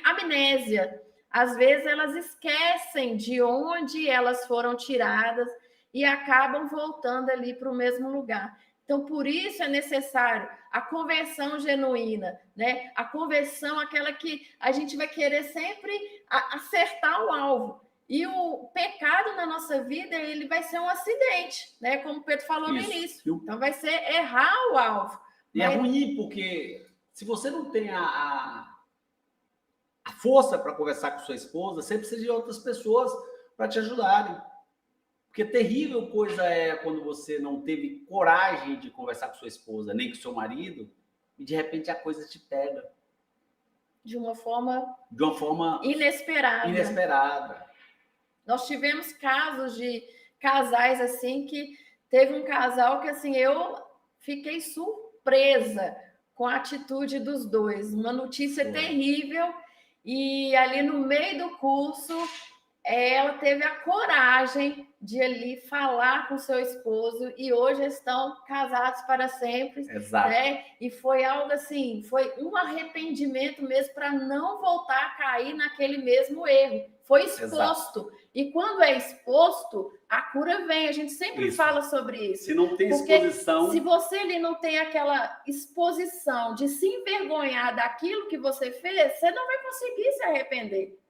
amnésia. Às vezes, elas esquecem de onde elas foram tiradas e acabam voltando ali para o mesmo lugar. Então, por isso é necessário a conversão genuína, né? A conversão, aquela que a gente vai querer sempre acertar o alvo. E o pecado na nossa vida, ele vai ser um acidente, né? Como o Pedro falou no início. Então, vai ser errar o alvo. E é ruim, porque se você não tem a força para conversar com sua esposa, você precisa de outras pessoas para te ajudarem. Porque terrível coisa é quando você não teve coragem de conversar com sua esposa, nem com seu marido, e de repente a coisa te pega. De uma forma inesperada. Nós tivemos casos de casais assim, que teve um casal que assim, eu fiquei surpresa com a atitude dos dois. Uma notícia terrível. E ali no meio do curso, ela teve a coragem de ali falar com seu esposo, e hoje estão casados para sempre. Exato. Né? E foi algo assim, foi um arrependimento mesmo para não voltar a cair naquele mesmo erro. Foi exposto. Exato. E quando é exposto, a cura vem. A gente sempre fala sobre isso. Se não tem exposição... Se você ali não tem aquela exposição de se envergonhar daquilo que você fez, você não vai conseguir se arrepender.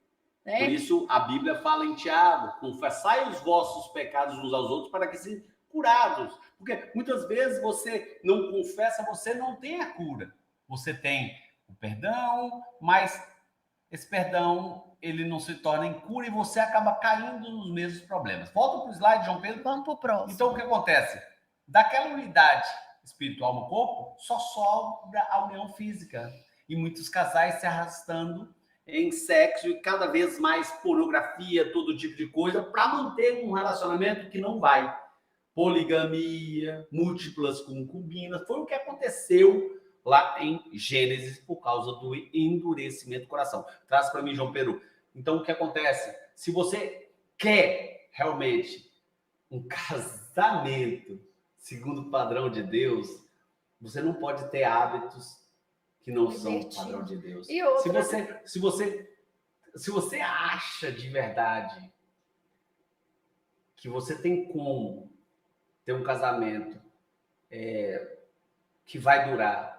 Né? Por isso, a Bíblia fala em Tiago, confessai os vossos pecados uns aos outros para que sejam curados. Porque muitas vezes você não confessa, você não tem a cura. Você tem o perdão, mas esse perdão, ele não se torna em cura e você acaba caindo nos mesmos problemas. Volta para o slide, João Pedro. Vamos para o próximo. Então, o que acontece? Daquela unidade espiritual no corpo, só sobra a união física. E muitos casais se arrastando em sexo e cada vez mais pornografia, todo tipo de coisa, para manter um relacionamento que não vai. Poligamia, múltiplas concubinas, foi o que aconteceu lá em Gênesis por causa do endurecimento do coração. Traz para mim, João Pedro. Então, o que acontece? Se você quer realmente um casamento segundo o padrão de Deus, você não pode ter hábitos que não são o padrão de Deus. E outra... Se você acha de verdade que você tem como ter um casamento que vai durar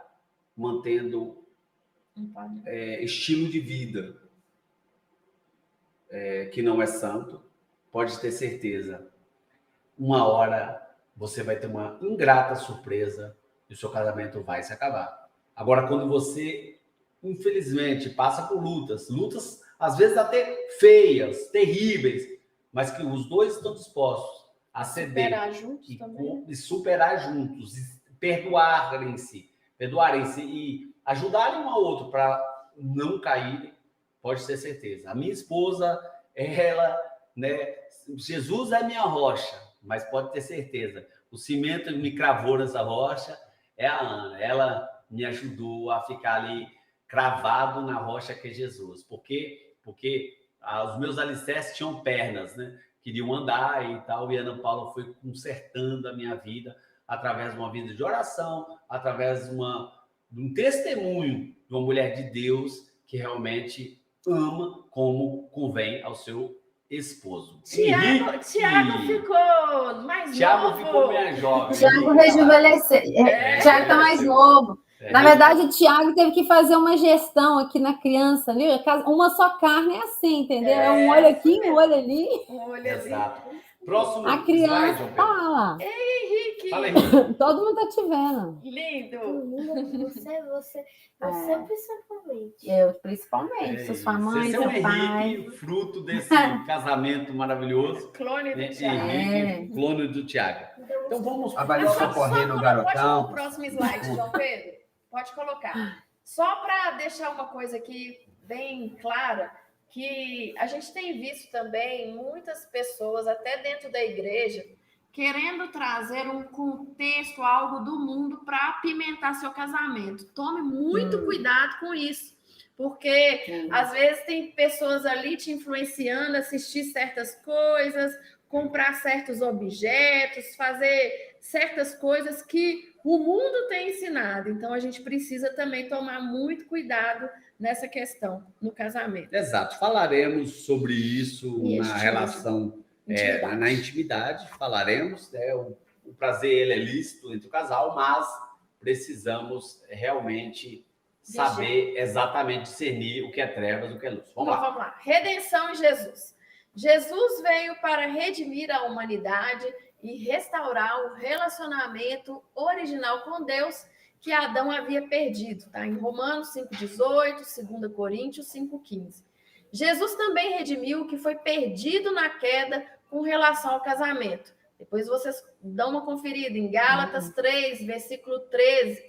mantendo estilo de vida que não é santo, pode ter certeza, uma hora você vai ter uma ingrata surpresa e o seu casamento vai se acabar. Agora, quando você, infelizmente, passa por lutas às vezes até feias, terríveis, mas que os dois estão dispostos a ceder e superar juntos, perdoarem-se e ajudarem um ao outro para não caírem, pode ter certeza. A minha esposa, ela, né, Jesus é minha rocha, mas pode ter certeza, o cimento que me cravou nessa rocha é a Ana. Ela me ajudou a ficar ali cravado na rocha que é Jesus. Por quê? Porque os meus alicerces tinham pernas, né? Queriam andar e tal, e Ana Paula foi consertando a minha vida através de uma vida de oração, através de um testemunho de uma mulher de Deus que realmente ama como convém ao seu esposo. Tiago ficou mais Tiago novo. ficou mais jovem. Tiago rejuvenesceu. Tiago está mais novo. Na verdade, o Tiago teve que fazer uma gestão aqui na criança, viu? Uma só carne é assim, entendeu? É um olho aqui, um olho ali. Um olho Exato. Próximo A criança slide, fala. Henrique. Fala, Henrique. Todo mundo tá te vendo. Lindo. Você principalmente. Eu, principalmente. Sou sua mãe, Esse é seu o pai. Henrique, fruto desse casamento maravilhoso. Clone do Né? Tiago. Henrique, clone do Tiago. Então vamos. Avaliação correndo o Pode colocar o garotão. próximo slide, João Pedro? Pode colocar. Só para deixar uma coisa aqui bem clara, que a gente tem visto também muitas pessoas, até dentro da igreja, querendo trazer um contexto, algo do mundo para apimentar seu casamento. Tome muito cuidado com isso, porque às vezes tem pessoas ali te influenciando a assistir certas coisas, comprar certos objetos, fazer certas coisas que o mundo tem ensinado. Então, a gente precisa também tomar muito cuidado nessa questão no casamento. Exato. Falaremos sobre isso na relação, na intimidade. Falaremos. O prazer ele é lícito entre o casal, mas precisamos realmente saber exatamente discernir o que é trevas e o que é luz. Vamos lá. Vamos lá. Redenção em Jesus. Jesus veio para redimir a humanidade e restaurar o relacionamento original com Deus que Adão havia perdido, tá? Em Romanos 5,18, 2 Coríntios 5,15. Jesus também redimiu o que foi perdido na queda com relação ao casamento. Depois vocês dão uma conferida em Gálatas 3, versículo 13,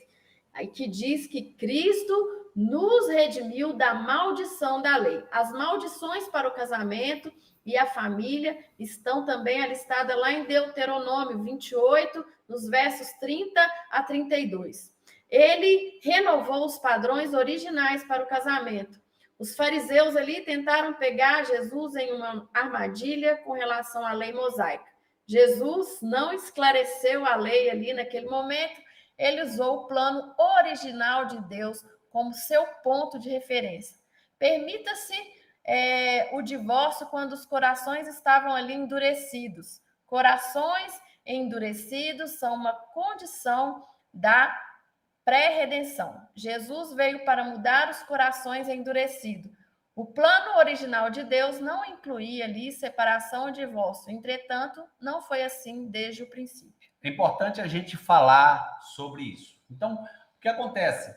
aí que diz que Cristo nos redimiu da maldição da lei. As maldições para o casamento e a família estão também alistadas lá em Deuteronômio 28, nos versos 30 a 32. Ele renovou os padrões originais para o casamento. Os fariseus ali tentaram pegar Jesus em uma armadilha com relação à lei mosaica. Jesus não esclareceu a lei ali naquele momento, ele usou o plano original de Deus como seu ponto de referência. Permita-se o divórcio quando os corações estavam ali endurecidos. Corações endurecidos são uma condição da pré-redenção. Jesus veio para mudar os corações endurecidos. O plano original de Deus não incluía ali separação ou divórcio. Entretanto, não foi assim desde o princípio. É importante a gente falar sobre isso. Então, o que acontece?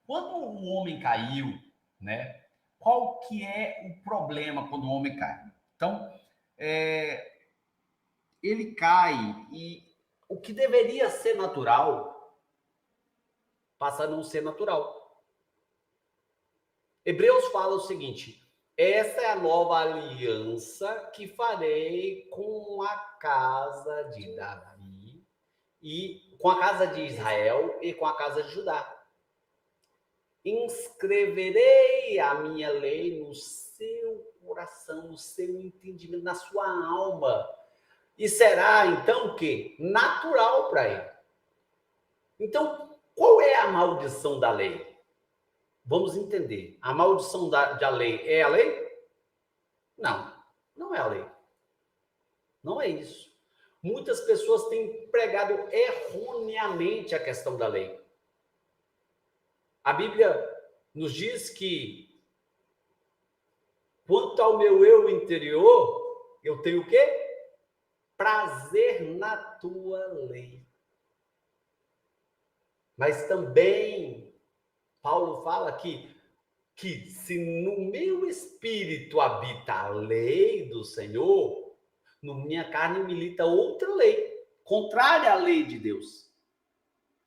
Quando o homem caiu, né? Qual que é o problema quando o homem cai? Então, ele cai e o que deveria ser natural passa a não ser natural. Hebreus fala o seguinte: essa é a nova aliança que farei com a casa de Davi e com a casa de Israel e com a casa de Judá. Inscreverei a minha lei no seu coração, no seu entendimento, na sua alma. E será, então, o quê? Natural para ele. Então, qual é a maldição da lei? Vamos entender. A maldição da lei é a lei? Não, não é a lei. Não é isso. Muitas pessoas têm pregado erroneamente a questão da lei. A Bíblia nos diz que, quanto ao meu eu interior, eu tenho o quê? Prazer na tua lei. Mas também, Paulo fala que se no meu espírito habita a lei do Senhor, na minha carne milita outra lei, contrária à lei de Deus.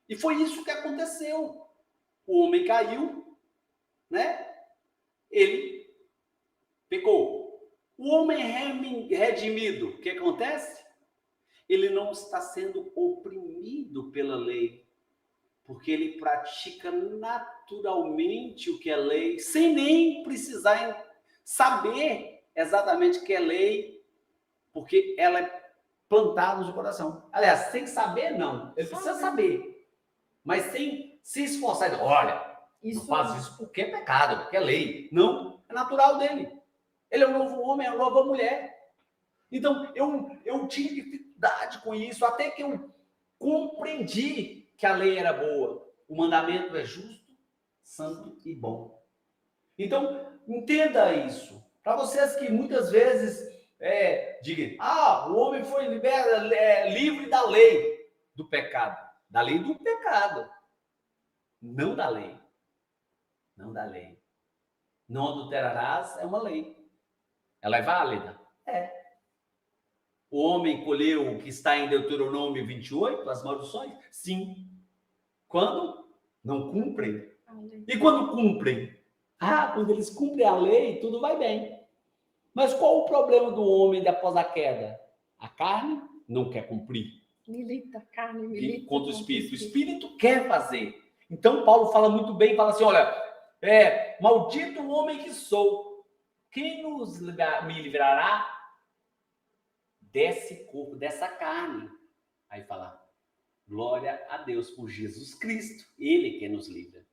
E foi isso que aconteceu. O homem caiu, né? Ele pecou. O homem redimido, o que acontece? Ele não está sendo oprimido pela lei. porque ele pratica naturalmente o que é lei, sem nem precisar saber exatamente o que é lei, porque ela é plantada no seu coração. Aliás, sem saber, não. Ele precisa saber, mas sem se esforçar. Olha, não faz isso porque é pecado, porque é lei. Não, é natural dele. Ele é um novo homem, é uma nova mulher. Então, eu tive dificuldade com isso, até que eu compreendi que a lei era boa. O mandamento é justo, santo e bom. Então, entenda isso. Para vocês que muitas vezes digam, o homem foi livre da lei do pecado. Da lei do pecado. Não da lei. Não da lei. Não adulterarás é uma lei. Ela é válida? É. O homem colheu o que está em Deuteronômio 28, as maldições? Sim. Quando? Não cumprem. E quando cumprem? Quando eles cumprem a lei, tudo vai bem. Mas qual o problema do homem após a queda? A carne não quer cumprir. Milita, carne milita. Contra o espírito. O espírito quer fazer. Então, Paulo fala muito bem, fala assim, olha, maldito o homem que sou. Quem me livrará desse corpo, dessa carne? Aí fala, glória a Deus por Jesus Cristo. Ele que nos livra.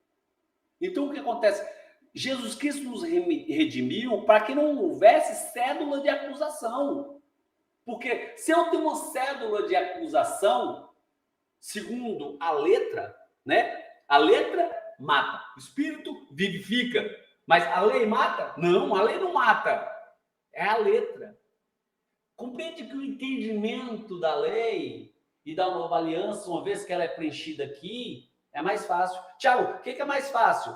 Então, o que acontece? Jesus Cristo nos redimiu para que não houvesse cédula de acusação. Porque se eu tenho uma cédula de acusação, segundo a letra, né? A letra mata, o espírito vivifica. Mas a lei mata? Não, a lei não mata. É a letra. Compreende que o entendimento da lei e da nova aliança, uma vez que ela é preenchida aqui, é mais fácil. Tiago, o que é mais fácil?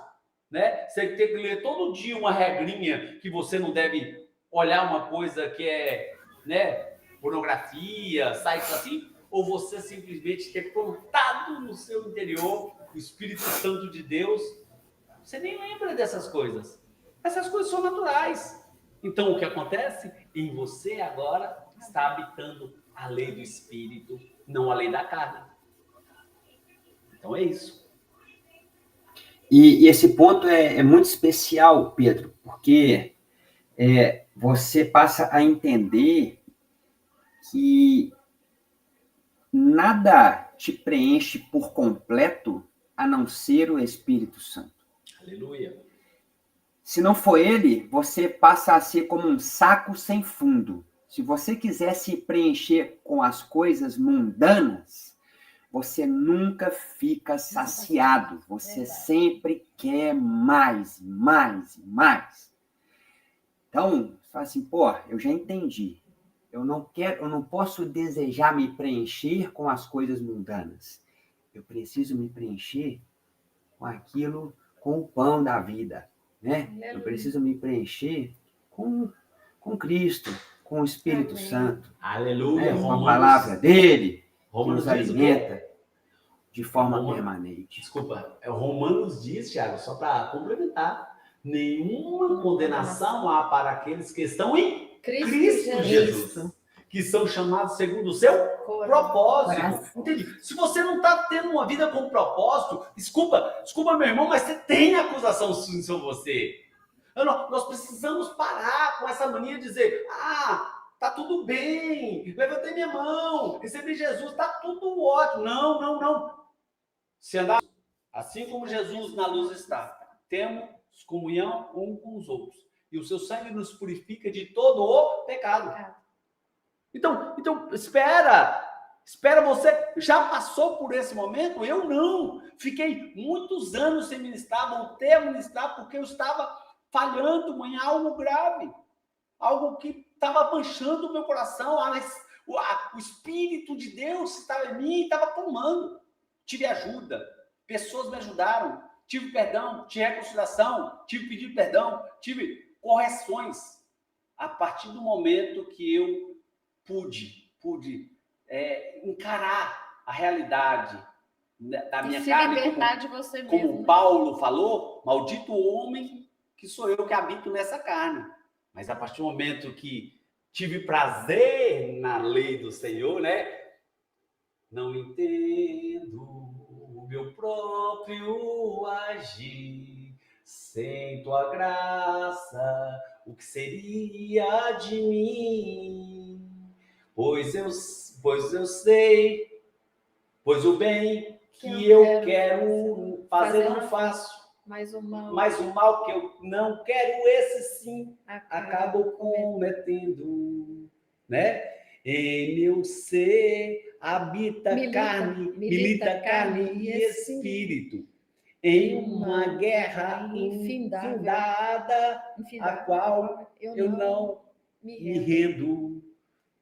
Né? Você tem que ler todo dia uma regrinha que você não deve olhar uma coisa que é, né, pornografia, sites assim, ou você simplesmente ter plantado no seu interior o Espírito Santo de Deus. Você nem lembra dessas coisas. Essas coisas são naturais. Então, o que acontece? Em você agora está habitando a lei do Espírito, não a lei da carne. Então, é isso. E esse ponto é muito especial, Pedro, porque você passa a entender que nada te preenche por completo a não ser o Espírito Santo. Aleluia. Se não for ele, você passa a ser como um saco sem fundo. Se você quiser se preencher com as coisas mundanas, você nunca fica saciado. Você sempre quer mais, mais, mais. Então, você fala assim, eu já entendi. Eu não posso desejar me preencher com as coisas mundanas. Eu preciso me preencher com aquilo, com o pão da vida, né? Eu preciso me preencher com Cristo, com o Espírito Santo. Aleluia. Né? Com a palavra dele, que Romanos nos alimenta de forma permanente. Desculpa, Romanos diz, Thiago, só para complementar, nenhuma condenação há para aqueles que estão em Cristo Jesus, que são chamados segundo o seu propósito. Entende? Se você não está tendo uma vida com propósito, desculpa meu irmão, mas você tem acusação sobre você. Nós precisamos parar com essa mania de dizer, tá tudo bem, levantei minha mão, recebi Jesus, tá tudo ótimo. Não. Se andar assim como Jesus na luz está, temos comunhão um com os outros. E o seu sangue nos purifica de todo o pecado. Então espera, você já passou por esse momento? Eu não. Fiquei muitos anos sem ministrar, voltei a ministrar porque eu estava falhando em algo grave. Algo que estava manchando o meu coração. O Espírito de Deus estava em mim e estava tomando. Tive ajuda, pessoas me ajudaram, tive perdão, tive reconciliação, tive pedido perdão, tive correções. A partir do momento que eu pude encarar a realidade da minha carne, como Paulo falou, maldito o homem que sou eu que habito nessa carne. Mas a partir do momento que tive prazer na lei do Senhor, né? Não entendo no meu próprio agir, sem tua graça, o que seria de mim? Pois eu sei, pois o bem que eu quero fazer não faço, Mas o mal, mas o mal que eu não quero, esse sim, acabo cometendo, né? Em meu ser habita milita carne e espírito, em uma guerra infindada, a qual eu não me rendo,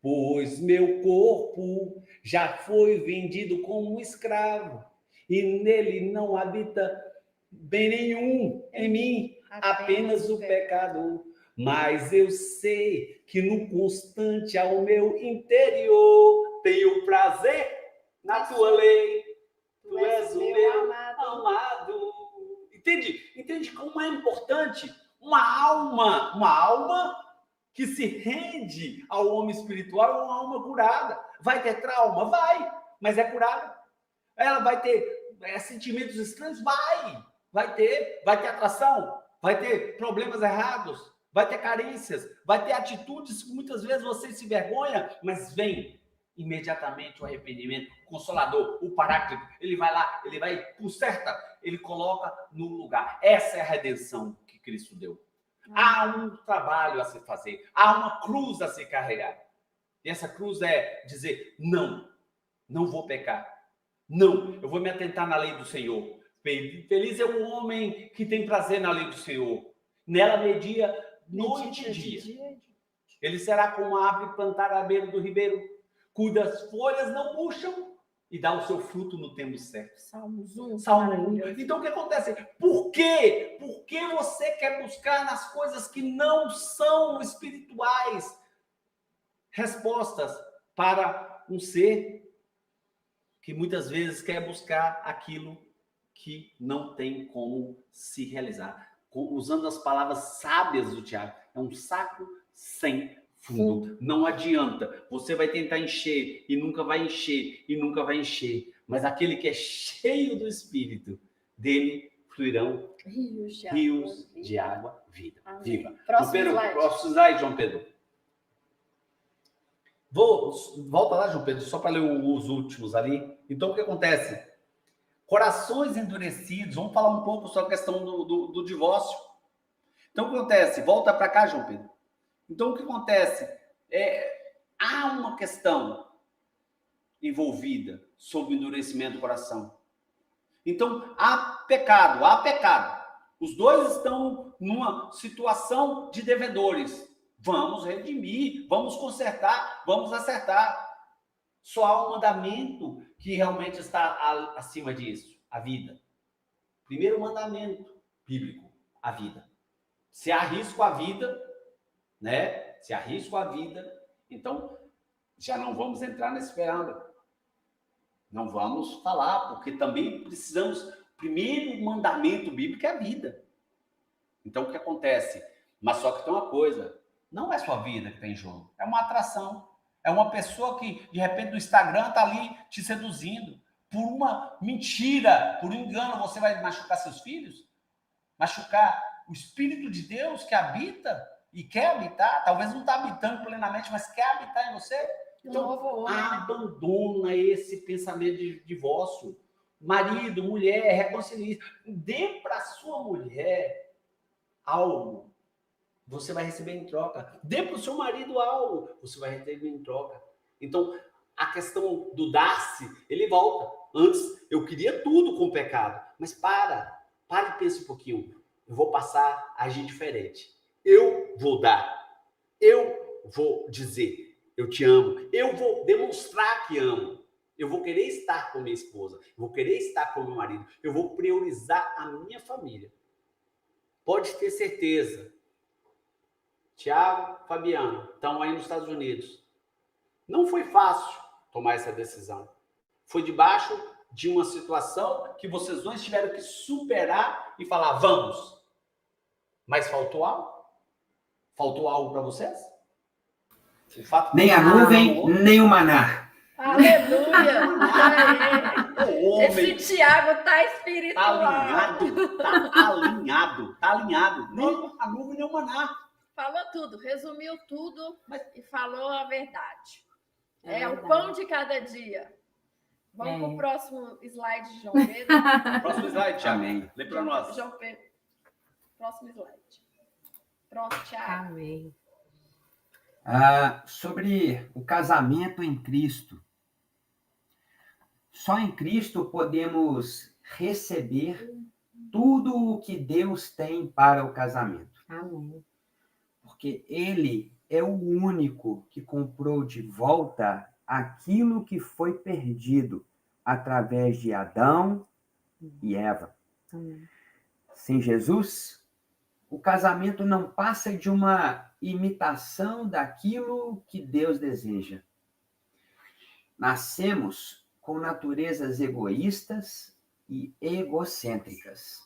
pois meu corpo já foi vendido como um escravo, e nele não habita bem nenhum em mim, apenas o pecado. Mas eu sei que no constante ao meu interior tenho prazer na tua lei. Tu és o meu amado. Entende como é importante uma alma que se rende ao homem espiritual, é uma alma curada. Vai ter trauma? Vai, mas é curada. Ela vai ter sentimentos estranhos? Vai ter atração, vai ter problemas errados, vai ter carências, vai ter atitudes que muitas vezes você se envergonha, mas vem imediatamente o arrependimento, o Consolador, o Paráclito, ele vai lá, ele vai, conserta, ele coloca no lugar. Essa é a redenção que Cristo deu. Há um trabalho a se fazer, há uma cruz a se carregar. E essa cruz é dizer, não vou pecar. Não, eu vou me atentar na lei do Senhor. Feliz é o homem que tem prazer na lei do Senhor. Nela media noite e dia. Ele será como a árvore plantada à beira do ribeiro, cujas folhas não murcham e dá o seu fruto no tempo certo. Salmos 1. Salmo 1. Então, o que acontece? Por quê? Por que você quer buscar nas coisas que não são espirituais respostas para um ser que muitas vezes quer buscar aquilo que não tem como se realizar? Usando as palavras sábias do Tiago, é um saco sem fundo. Não adianta. Você vai tentar encher e nunca vai encher e nunca vai encher. Mas aquele que é cheio do Espírito, dele fluirão rios de água viva. Próximo slide, João Pedro. Volta lá, João Pedro, só para ler os últimos ali. Então, o que acontece? Corações endurecidos. Vamos falar um pouco sobre a questão do divórcio. Então, o que acontece? Volta para cá, João Pedro. Então, o que acontece? Há uma questão envolvida sobre o endurecimento do coração. Então, há pecado. Os dois estão numa situação de devedores. Vamos redimir, vamos consertar, vamos acertar. Só há um mandamento que realmente está acima disso, a vida. Primeiro mandamento bíblico, a vida. Se há risco à vida, né? Se há risco à vida, então já não vamos entrar nesse preâmbulo. Não vamos falar, porque também precisamos. Primeiro mandamento bíblico é a vida. Então o que acontece? Mas só que tem uma coisa, não é sua vida que tem em jogo, é uma atração. É uma pessoa que, de repente, no Instagram está ali te seduzindo. Por uma mentira, por um engano, você vai machucar seus filhos? Machucar o Espírito de Deus que habita e quer habitar? Talvez não está habitando plenamente, mas quer habitar em você? Então, abandona esse pensamento de divórcio. Marido, mulher, reconcilie. Dê para sua mulher algo. Você vai receber em troca. Dê para o seu marido algo, você vai receber em troca. Então, a questão do dar-se, ele volta. Antes, eu queria tudo com o pecado. Mas para e pensa um pouquinho. Eu vou passar a agir diferente. Eu vou dar. Eu vou dizer, eu te amo. Eu vou demonstrar que amo. Eu vou querer estar com minha esposa. Eu vou querer estar com meu marido. Eu vou priorizar a minha família. Pode ter certeza. Tiago, Fabiano, estão aí nos Estados Unidos. Não foi fácil tomar essa decisão. Foi debaixo de uma situação que vocês dois tiveram que superar e falar, vamos. Mas faltou algo? Faltou algo para vocês? Nem a nuvem, nem o maná. Aleluia! O homem Esse Tiago tá tá espiritual. alinhado, tá alinhado, tá alinhado. Nem a nuvem, nem o maná. Falou tudo, resumiu tudo e falou a verdade. É o verdade. pão de cada dia. Vamos para o próximo slide, João Pedro. Próximo slide, Thiago. Amém. Lê para nós. João Pedro. Próximo slide. Pronto, Thiago. Amém. Sobre o casamento em Cristo. Só em Cristo podemos receber tudo o que Deus tem para o casamento. Amém. Porque Ele é o único que comprou de volta aquilo que foi perdido através de Adão e Eva. Amém. Sem Jesus, o casamento não passa de uma imitação daquilo que Deus deseja. Nascemos com naturezas egoístas e egocêntricas.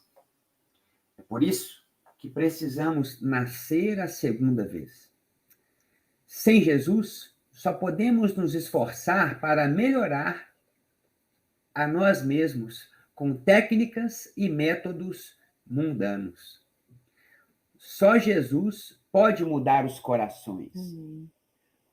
É por isso que precisamos nascer a segunda vez. Sem Jesus, só podemos nos esforçar para melhorar a nós mesmos com técnicas e métodos mundanos. Só Jesus pode mudar os corações.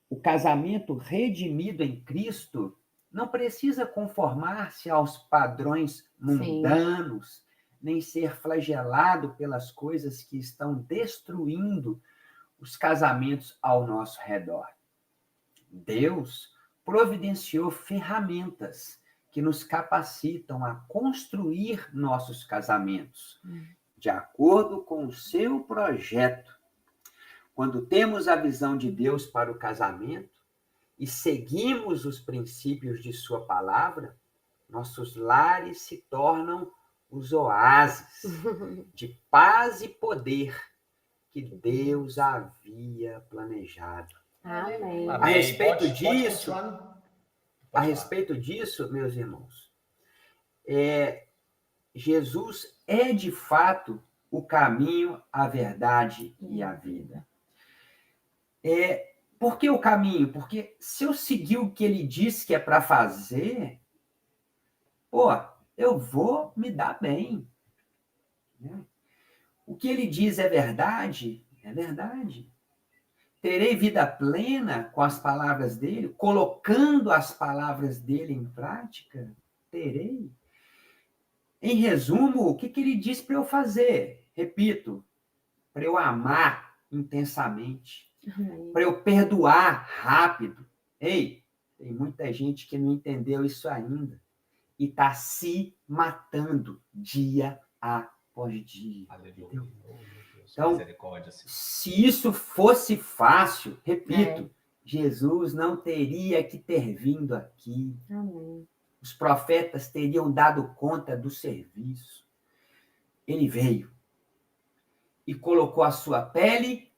O casamento redimido em Cristo não precisa conformar-se aos padrões mundanos, nem ser flagelado pelas coisas que estão destruindo os casamentos ao nosso redor. Deus providenciou ferramentas que nos capacitam a construir nossos casamentos, de acordo com o seu projeto. Quando temos a visão de Deus para o casamento e seguimos os princípios de sua palavra, nossos lares se tornam os oásis de paz e poder que Deus havia planejado. Amém. A respeito Pode disso, continuar. a respeito disso, meus irmãos, Jesus é de fato o caminho, a verdade e a vida. Por que o caminho? Porque se eu seguir o que ele disse que é para fazer, eu vou me dar bem. O que ele diz é verdade? É verdade. Terei vida plena com as palavras dele, colocando as palavras dele em prática? Terei. Em resumo, o que ele diz para eu fazer? Repito, para eu amar intensamente, para eu perdoar rápido. Ei, tem muita gente que não entendeu isso ainda e está se matando dia após dia. Aleluia. Então, misericórdia, Senhor. se isso fosse fácil, repito, Jesus não teria que ter vindo aqui. Amém. Os profetas teriam dado conta do serviço. Ele veio e colocou a sua pele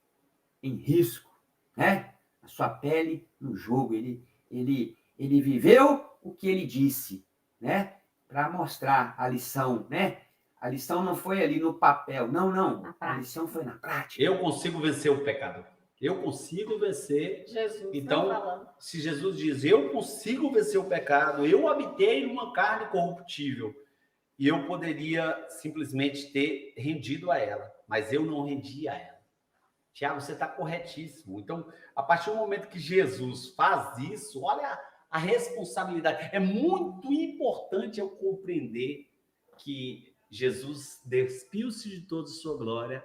em risco, né? A sua pele no jogo. Ele viveu o que ele disse, né? Para mostrar a lição, né? A lição não foi ali no papel, não. A lição foi na prática. Eu consigo vencer o pecado. Eu consigo vencer. Jesus. Então, se Jesus diz, eu consigo vencer o pecado, eu habitei numa carne corruptível, e eu poderia simplesmente ter rendido a ela, mas eu não rendi a ela. Tiago, você está corretíssimo. Então, a partir do momento que Jesus faz isso, olha a responsabilidade. É muito importante eu compreender que Jesus despiu-se de toda a sua glória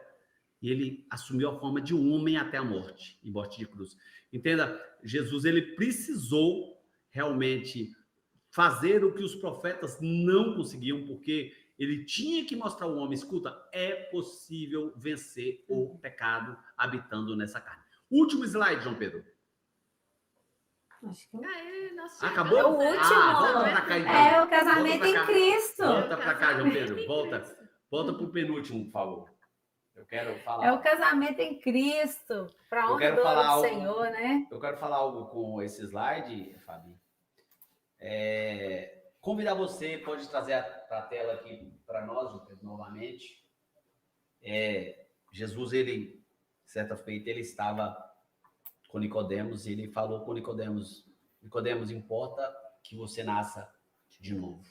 e ele assumiu a forma de um homem até a morte, e morte de cruz. Entenda, Jesus ele precisou realmente fazer o que os profetas não conseguiam, porque ele tinha que mostrar ao homem, escuta, é possível vencer o pecado habitando nessa carne. Último slide, João Pedro. Acho que Acabou? É o último. Volta pra cá, então. É o casamento Volta pra em cá. Cristo. Volta para cá, João Pedro. Volta para o penúltimo, por favor. Eu quero falar. É o casamento em Cristo. Para Eu honra quero e glória falar do algo. Senhor, né? Eu quero falar algo com esse slide, Fabi. Convidar você, pode trazer para a tela aqui para nós, João Pedro, novamente. Jesus, ele, certa feita, ele estava com Nicodemos e ele falou com Nicodemos, Nicodemos, importa que você nasça de novo.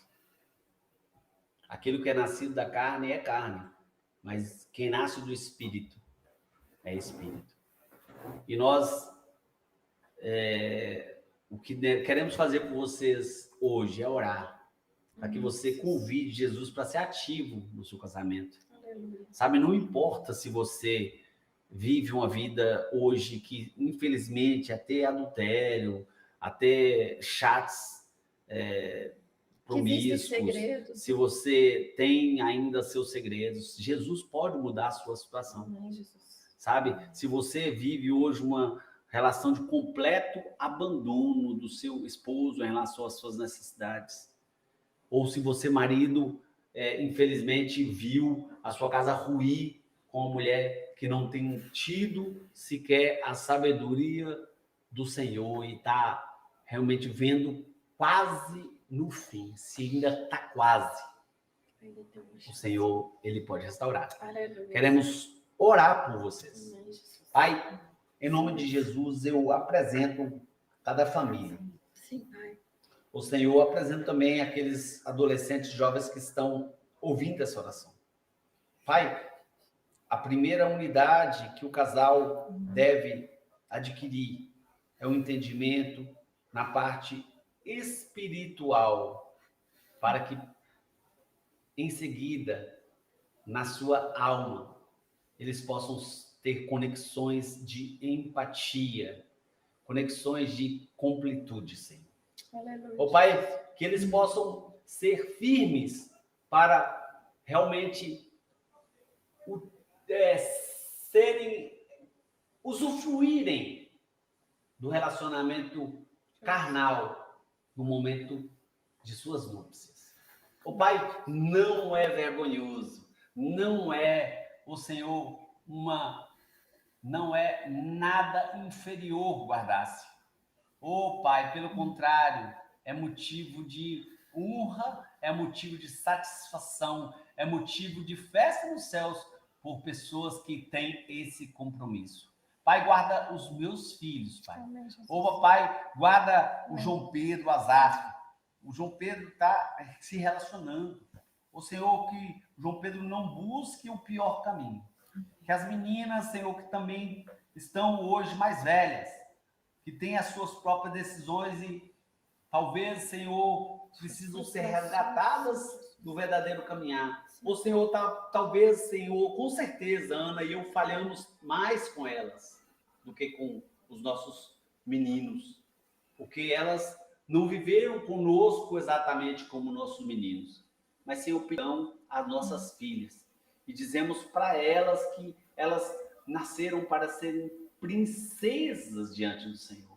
Aquilo que é nascido da carne é carne, mas quem nasce do Espírito é Espírito. E nós, o que queremos fazer por vocês hoje é orar, para que você convide Jesus para ser ativo no seu casamento. Sabe, não importa se você vive uma vida hoje que, infelizmente, até adultério, até chats promíscuos, se você tem ainda seus segredos, Jesus pode mudar a sua situação. Amém, Jesus. Sabe, se você vive hoje uma relação de completo abandono do seu esposo em relação às suas necessidades, ou se você, marido, infelizmente, viu a sua casa ruir com uma mulher que não tem tido sequer a sabedoria do Senhor e está realmente vendo quase no fim, se ainda está quase, o Senhor, Ele pode restaurar. Aleluia. Queremos orar por vocês. Pai, em nome de Jesus, eu apresento cada família. Sim, Pai. O Senhor apresenta também aqueles adolescentes jovens que estão ouvindo essa oração. Pai, a primeira unidade que o casal deve adquirir é o entendimento na parte espiritual, para que, em seguida, na sua alma, eles possam ter conexões de empatia, conexões de completude, Senhor. Aleluia. Ó Pai, que eles possam ser firmes para realmente usufruírem do relacionamento carnal no momento de suas núpcias. Ó Pai, não é vergonhoso, não é o Senhor não é nada inferior guardar-se. Oh, Pai, pelo contrário, é motivo de honra, é motivo de satisfação, é motivo de festa nos céus por pessoas que têm esse compromisso. Pai, guarda os meus filhos, Pai. Oh, Pai, guarda o João Pedro, o Azaf. O João Pedro está se relacionando. O Senhor, que o João Pedro não busque o pior caminho. Que as meninas, Senhor, que também estão hoje mais velhas, que têm as suas próprias decisões e talvez, Senhor, precisam ser resgatadas do verdadeiro caminhar. O Senhor, talvez, Senhor, com certeza, Ana e eu falhamos mais com elas do que com os nossos meninos, porque elas não viveram conosco exatamente como nossos meninos, mas, Senhor, perdão as nossas filhas e dizemos para elas que elas nasceram para serem princesas diante do Senhor.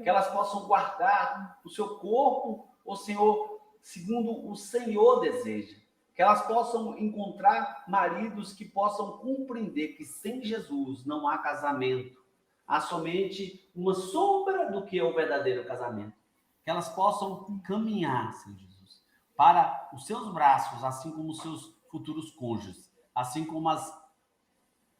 Que elas possam guardar o seu corpo, o Senhor, segundo o Senhor deseja. Que elas possam encontrar maridos que possam compreender que sem Jesus não há casamento. Há somente uma sombra do que é o verdadeiro casamento. Que elas possam caminhar, Senhor Jesus, para os seus braços, assim como os seus futuros cônjuges, assim como as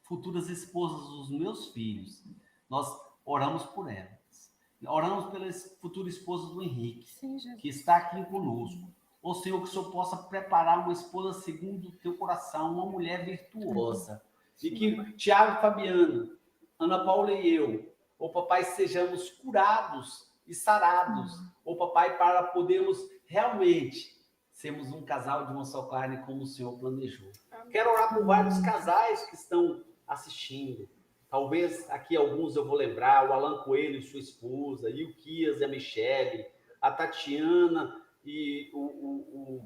futuras esposas dos meus filhos. Nós oramos por elas. Oramos pela futura esposa do Henrique, sim, que está aqui conosco. Ô Senhor, que o Senhor possa preparar uma esposa segundo o teu coração, uma mulher virtuosa. E que Tiago e Fabiana, Ana Paula e eu, ô papai, sejamos curados e sarados. Ô papai, para podermos realmente sermos um casal de uma só carne como o Senhor planejou. Quero orar por vários casais que estão assistindo. Talvez aqui alguns eu vou lembrar, o Alan Coelho e sua esposa, e o Kias e a Michele, a Tatiana e o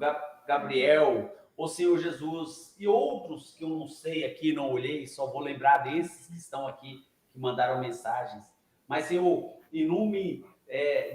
Gabriel, o Senhor Jesus, e outros que eu não sei aqui, não olhei, só vou lembrar desses que estão aqui, que mandaram mensagens. Mas, Senhor, em nome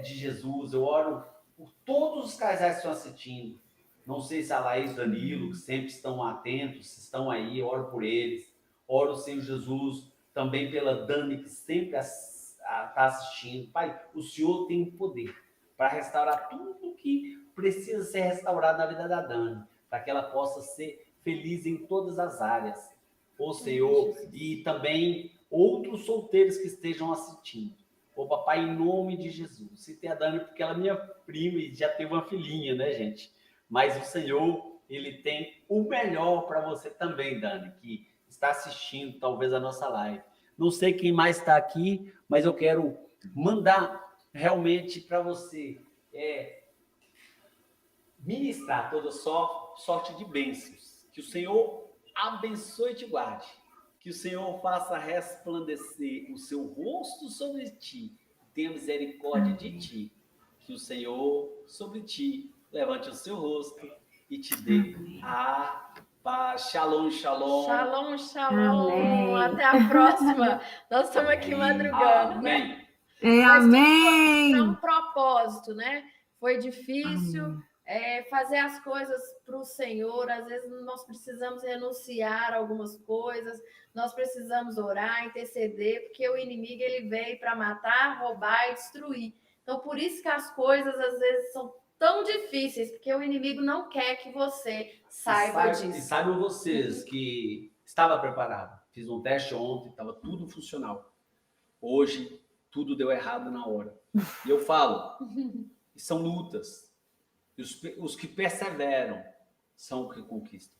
de Jesus, eu oro por todos os casais que estão assistindo. Não sei se a Laís e Danilo, que sempre estão atentos, estão aí, eu oro por eles. Oro, Senhor Jesus, também pela Dani, que sempre está assistindo. Pai, o Senhor tem poder para restaurar tudo que precisa ser restaurado na vida da Dani, para que ela possa ser feliz em todas as áreas. Ô Senhor, e também outros solteiros que estejam assistindo. Ô papai, em nome de Jesus. Citei a Dani porque ela é minha prima e já teve uma filhinha, né, gente? Mas o Senhor, ele tem o melhor para você também, Dani, que está assistindo talvez a nossa live. Não sei quem mais está aqui, mas eu quero mandar realmente para você ministrar toda sorte de bênçãos. Que o Senhor abençoe e te guarde. Que o Senhor faça resplandecer o seu rosto sobre ti. Tenha misericórdia de ti. Que o Senhor sobre ti levante o seu rosto e te dê a paz. Shalom, shalom. Shalom, shalom. Amém. Até a próxima. Nós estamos aqui madrugando, né? Amém. Mas Amém. é um propósito, né? Foi difícil fazer as coisas para o Senhor. Às vezes nós precisamos renunciar a algumas coisas, nós precisamos orar, interceder, porque o inimigo ele veio para matar, roubar e destruir. Então, por isso que as coisas às vezes são tão difíceis, porque o inimigo não quer que você saiba disso. E saibam vocês que estava preparado. Fiz um teste ontem, estava tudo funcional. Hoje, tudo deu errado na hora. E eu falo, são lutas. E os que perseveram são os que conquistam.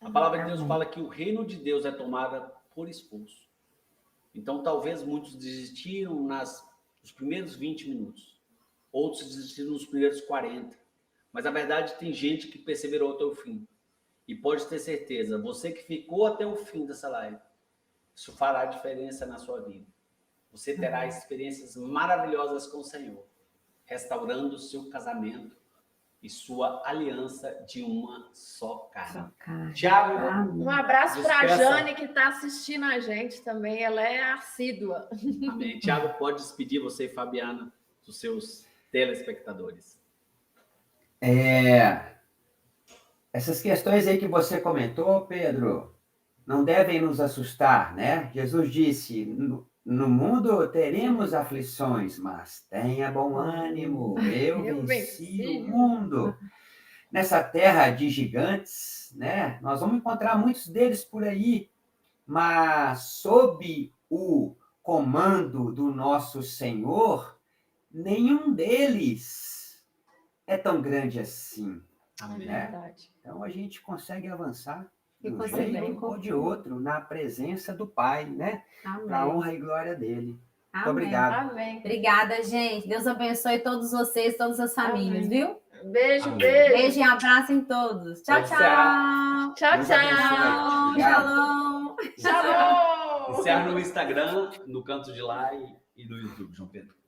A palavra de Deus fala que o reino de Deus é tomado por esforço. Então, talvez muitos desistiram nos primeiros 20 minutos. Outros desistiram nos primeiros 40. Mas, na verdade, tem gente que perseverou até o fim. E pode ter certeza, você que ficou até o fim dessa live, isso fará diferença na sua vida. Você terá experiências maravilhosas com o Senhor, restaurando o seu casamento e sua aliança de uma só carne. Tiago, Um abraço para a despeça. Jane, que está assistindo a gente também. Ela é assídua. Amém. Tiago, pode despedir você e Fabiana dos seus telespectadores. Essas questões aí que você comentou, Pedro, não devem nos assustar, né? Jesus disse, no mundo teremos aflições, mas tenha bom ânimo, eu venci o mundo. Nessa terra de gigantes, né? Nós vamos encontrar muitos deles por aí, mas sob o comando do nosso Senhor, nenhum deles é tão grande assim. Amém. Né? Verdade. Então a gente consegue avançar E de um consegue jeito ou de outro na presença do Pai, né? Para a Amém. honra e glória dele. Muito Amém. obrigado. Amém. Obrigada, gente. Deus abençoe todos vocês, todas as famílias, Amém. viu? Beijo, Amém. beijo. Beijo e abraço em todos. Tchau, Pode tchau. Tchau, Deus tchau. abençoe. Obrigado. Shalom. Shalom. Encerra no Instagram, no canto de lá e no YouTube, João Pedro.